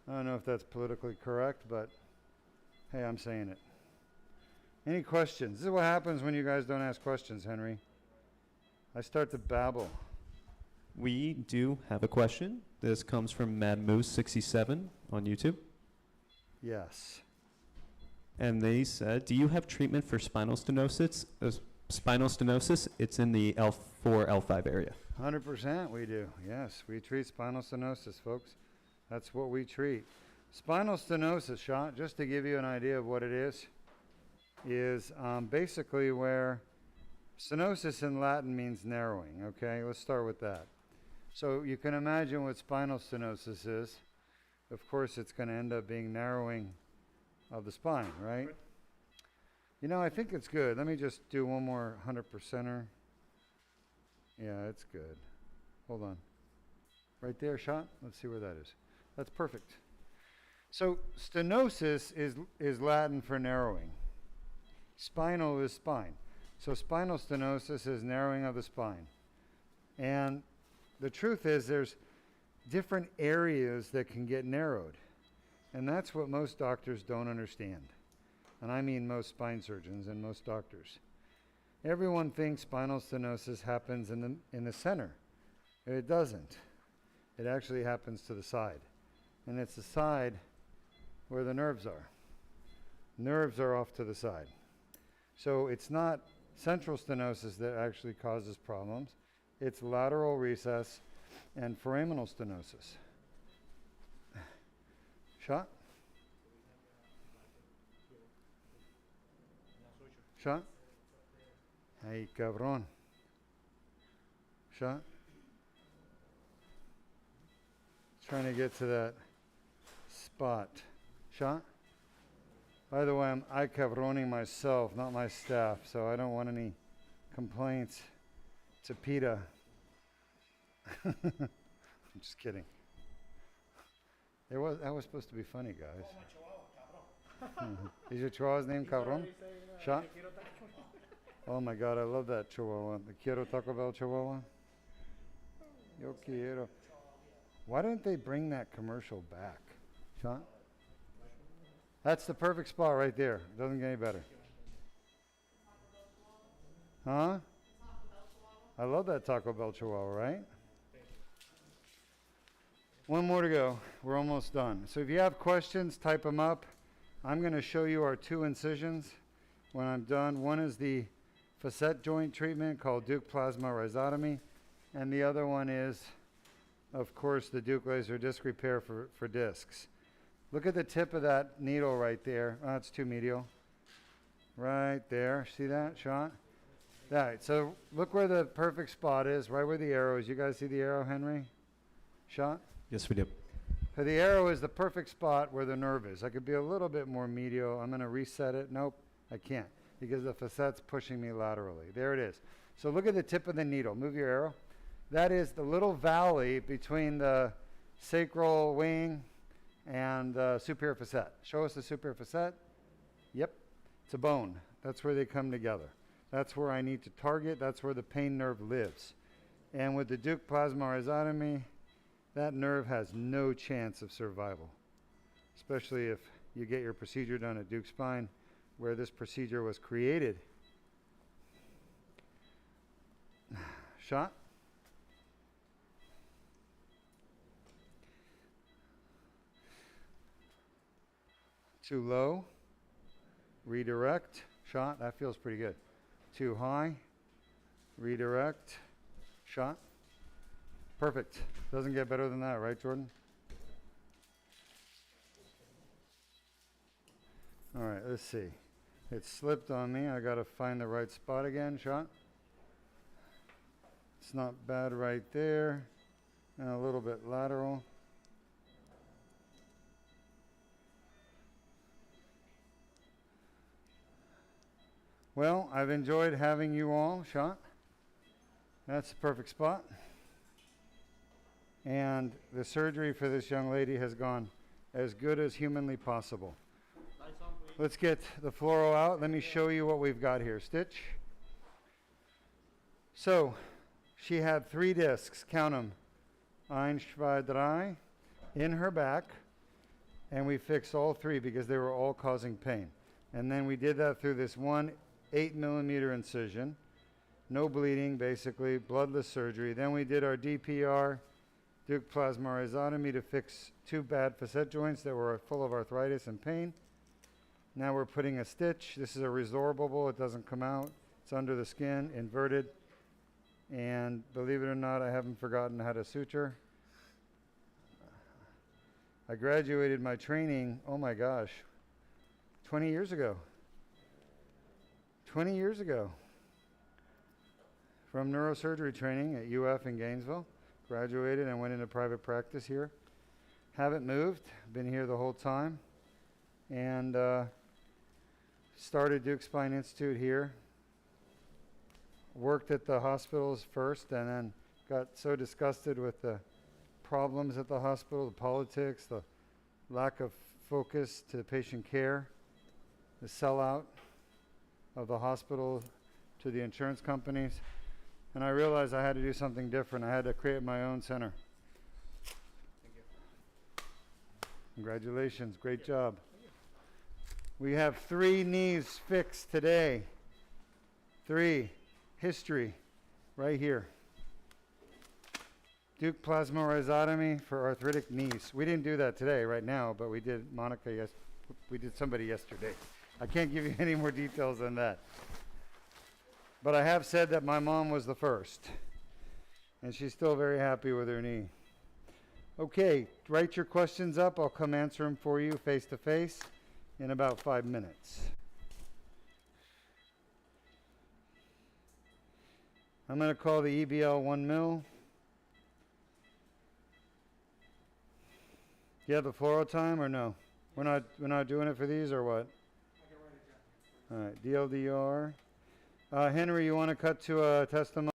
I don't know if that's politically correct, but hey, I'm saying it. Any questions? This is what happens when you guys don't ask questions, Henry. I start to babble. We do have a question. This comes from Mad Moose 67 on YouTube. Yes. And they said, do you have treatment for spinal stenosis? Spinal stenosis, it's in the L4, L5 area. 100% we do. Yes, we treat spinal stenosis, folks. That's what we treat. Spinal stenosis, shot, just to give you an idea of what it is basically where stenosis in Latin means narrowing, okay? Let's start with that. So you can imagine what spinal stenosis is. Of course, it's going to end up being narrowing of the spine, right? You know, I think it's good. Let me just do one more 100%er. Yeah, it's good. Hold on. Right there, shot. Let's see where that is. That's perfect. So stenosis is Latin for narrowing. Spinal is spine. So spinal stenosis is narrowing of the spine. And the truth is there's different areas that can get narrowed. And that's what most doctors don't understand. And I mean most spine surgeons and most doctors. Everyone thinks spinal stenosis happens in the center. It doesn't. It actually happens to the side. And it's the side where the nerves are. Nerves are off to the side. So it's not central stenosis that actually causes problems. It's lateral recess and foraminal stenosis. Shot? Shot? Ay, cabrón. Shot? Trying to get to that spot. Shot? By the way, I'm ay cabroning myself, not my staff, so I don't want any complaints to PETA. I'm just kidding. That was supposed to be funny, guys. Is your chihuahua's name Cabron? Shot? Oh my God, I love that chihuahua. The Quiero Taco Bell chihuahua. Yo quiero. Why don't they bring that commercial back? Shot? That's the perfect spot right there. Doesn't get any better. Huh? I love that Taco Bell chihuahua, right? One more to go. We're almost done. So if you have questions, type them up. I'm going to show you our 2 incisions when I'm done. One is the facet joint treatment called Deuk plasma rhizotomy, and the other one is, of course, the Deuk laser disc repair for discs. Look at the tip of that needle right there. Oh, it's too medial. Right there. See that shot? All right, so look where the perfect spot is, right where the arrow is. You guys see the arrow, Henry? Shot? Yes, we do. So the arrow is the perfect spot where the nerve is. I could be a little bit more medial. I'm going to reset it. Nope, I can't because the facet's pushing me laterally. There it is. So look at the tip of the needle. Move your arrow. That is the little valley between the sacral wing and the superior facet. Show us the superior facet. Yep, it's a bone. That's where they come together. That's where I need to target. That's where the pain nerve lives. And with the Deuk plasma rhizotomy, that nerve has no chance of survival, especially if you get your procedure done at Deuk Spine, where this procedure was created. Shot? Too low. Redirect. Shot. That feels pretty good. Too high. Redirect. Shot. Perfect. Doesn't get better than that, right, Jordan? All right, let's see. It slipped on me. I got to find the right spot again. Shot. It's not bad right there. And a little bit lateral. Well, I've enjoyed having you all. Shot. That's the perfect spot. And the surgery for this young lady has gone as good as humanly possible. Let's get the fluoro out. Let me show you what we've got here. Stitch. So, she had 3 discs, count them, 1, 2, 3, in her back, and we fixed all 3 because they were all causing pain. And then we did that through this one 8mm incision, no bleeding, basically, bloodless surgery. Then we did our DPR, Deuk plasma rhizotomy, to fix 2 bad facet joints that were full of arthritis and pain. Now we're putting a stitch. This is a resorbable. It doesn't come out. It's under the skin, inverted. And believe it or not, I haven't forgotten how to suture. I graduated my training, oh my gosh, 20 years ago. 20 years ago. From neurosurgery training at UF in Gainesville. Graduated and went into private practice here. Haven't moved, been here the whole time. And started Deuk Spine Institute here. Worked at the hospitals first and then got so disgusted with the problems at the hospital, the politics, the lack of focus to patient care, the sellout of the hospital to the insurance companies. And I realized I had to do something different. I had to create my own center. Thank you. Congratulations, great job. We have 3 knees fixed today. 3. History, right here. Deuk plasma rhizotomy for arthritic knees. We didn't do that today, right now, but we did Monica, we did somebody yesterday. I can't give you any more details than that. But I have said that my mom was the first, and she's still very happy with her knee. Okay, write your questions up. I'll come answer them for you face to face in about 5 minutes. I'm going to call the EBL 1 mil. You have the fluoro time or no? We're not doing it for these or what? I can write it down. All right, DLDR. Henry, you want to cut to a testimony?